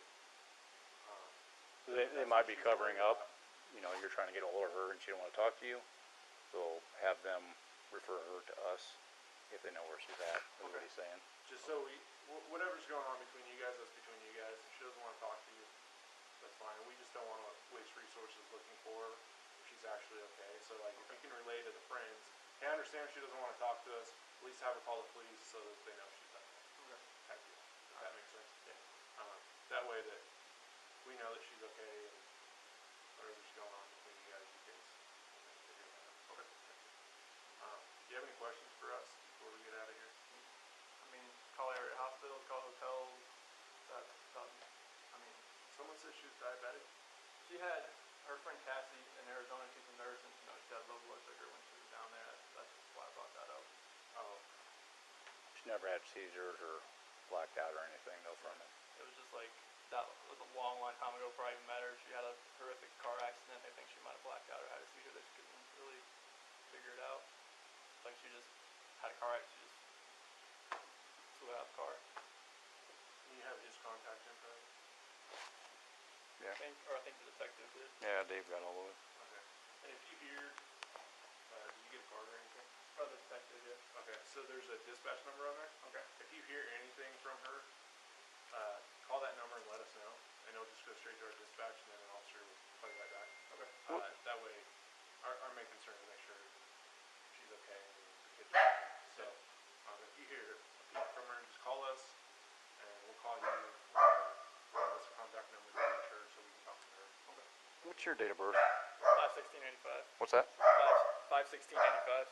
They might be covering up, you're trying to get a hold of her and she don't want to talk to you, so have them refer her to us if they know where she's at, is what he's saying. Just so whatever's going on between you guys, that's between you guys. If she doesn't want to talk to you, that's fine. We just don't want to waste resources looking for her if she's actually okay. So like, if you can relay to the friends, hey, I understand she doesn't want to talk to us, at least have her call the police so that they know she's okay. Okay. Type deal. Does that make sense? Yeah. That way that we know that she's okay and whatever's going on between you guys, you can figure that out. Okay. Do you have any questions for us before we get out of here? I mean, call area hospitals, call hotels, that stuff. I mean, Someone said she was diabetic. she had her friend Cassie in Arizona. She's a nurse, and she had low blood sugar when she was down there. That's why I brought that up. Oh. She never had seizures or blacked out or anything though from it. It was just like, that was a long time ago before I even met her. She had a horrific car accident. I think she might have blacked out or had a seizure that she couldn't really figure it out. Like she just had a car accident. She just flew out of the car. You have his contact info? Yeah. I think the detective did. Yeah, Dave got all of it. Okay. And if you hear, did you get a card or anything? Probably the detective, yeah. Okay, so there's a dispatch number on there. Okay. If you hear anything from her, call that number and let us know, and it'll just go straight to our dispatch, and then an officer will call you right back. Okay. That way, our main concern is to make sure she's okay and the kids are okay. So, if you hear from her, just call us, and we'll call you. Give us a contact number to reach her so we can talk to her. Okay. What's your date of birth? 5/16/85. What's that? 5/16/85.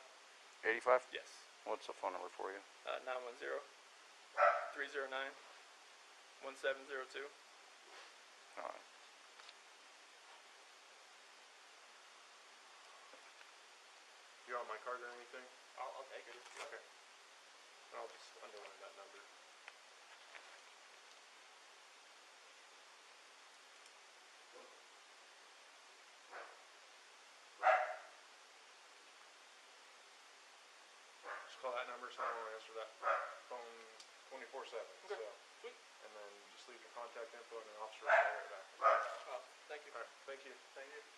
85? Yes. What's the phone number for you? 910 309-1702. Alright. You want my card or anything? I'll take it. Okay. I'll just underline that number. Just call that number, someone will answer that phone 24/7. Okay. So, Sweet. and then just leave your contact info and an officer will call right back. Thank you. All right. Thank you. Thank you.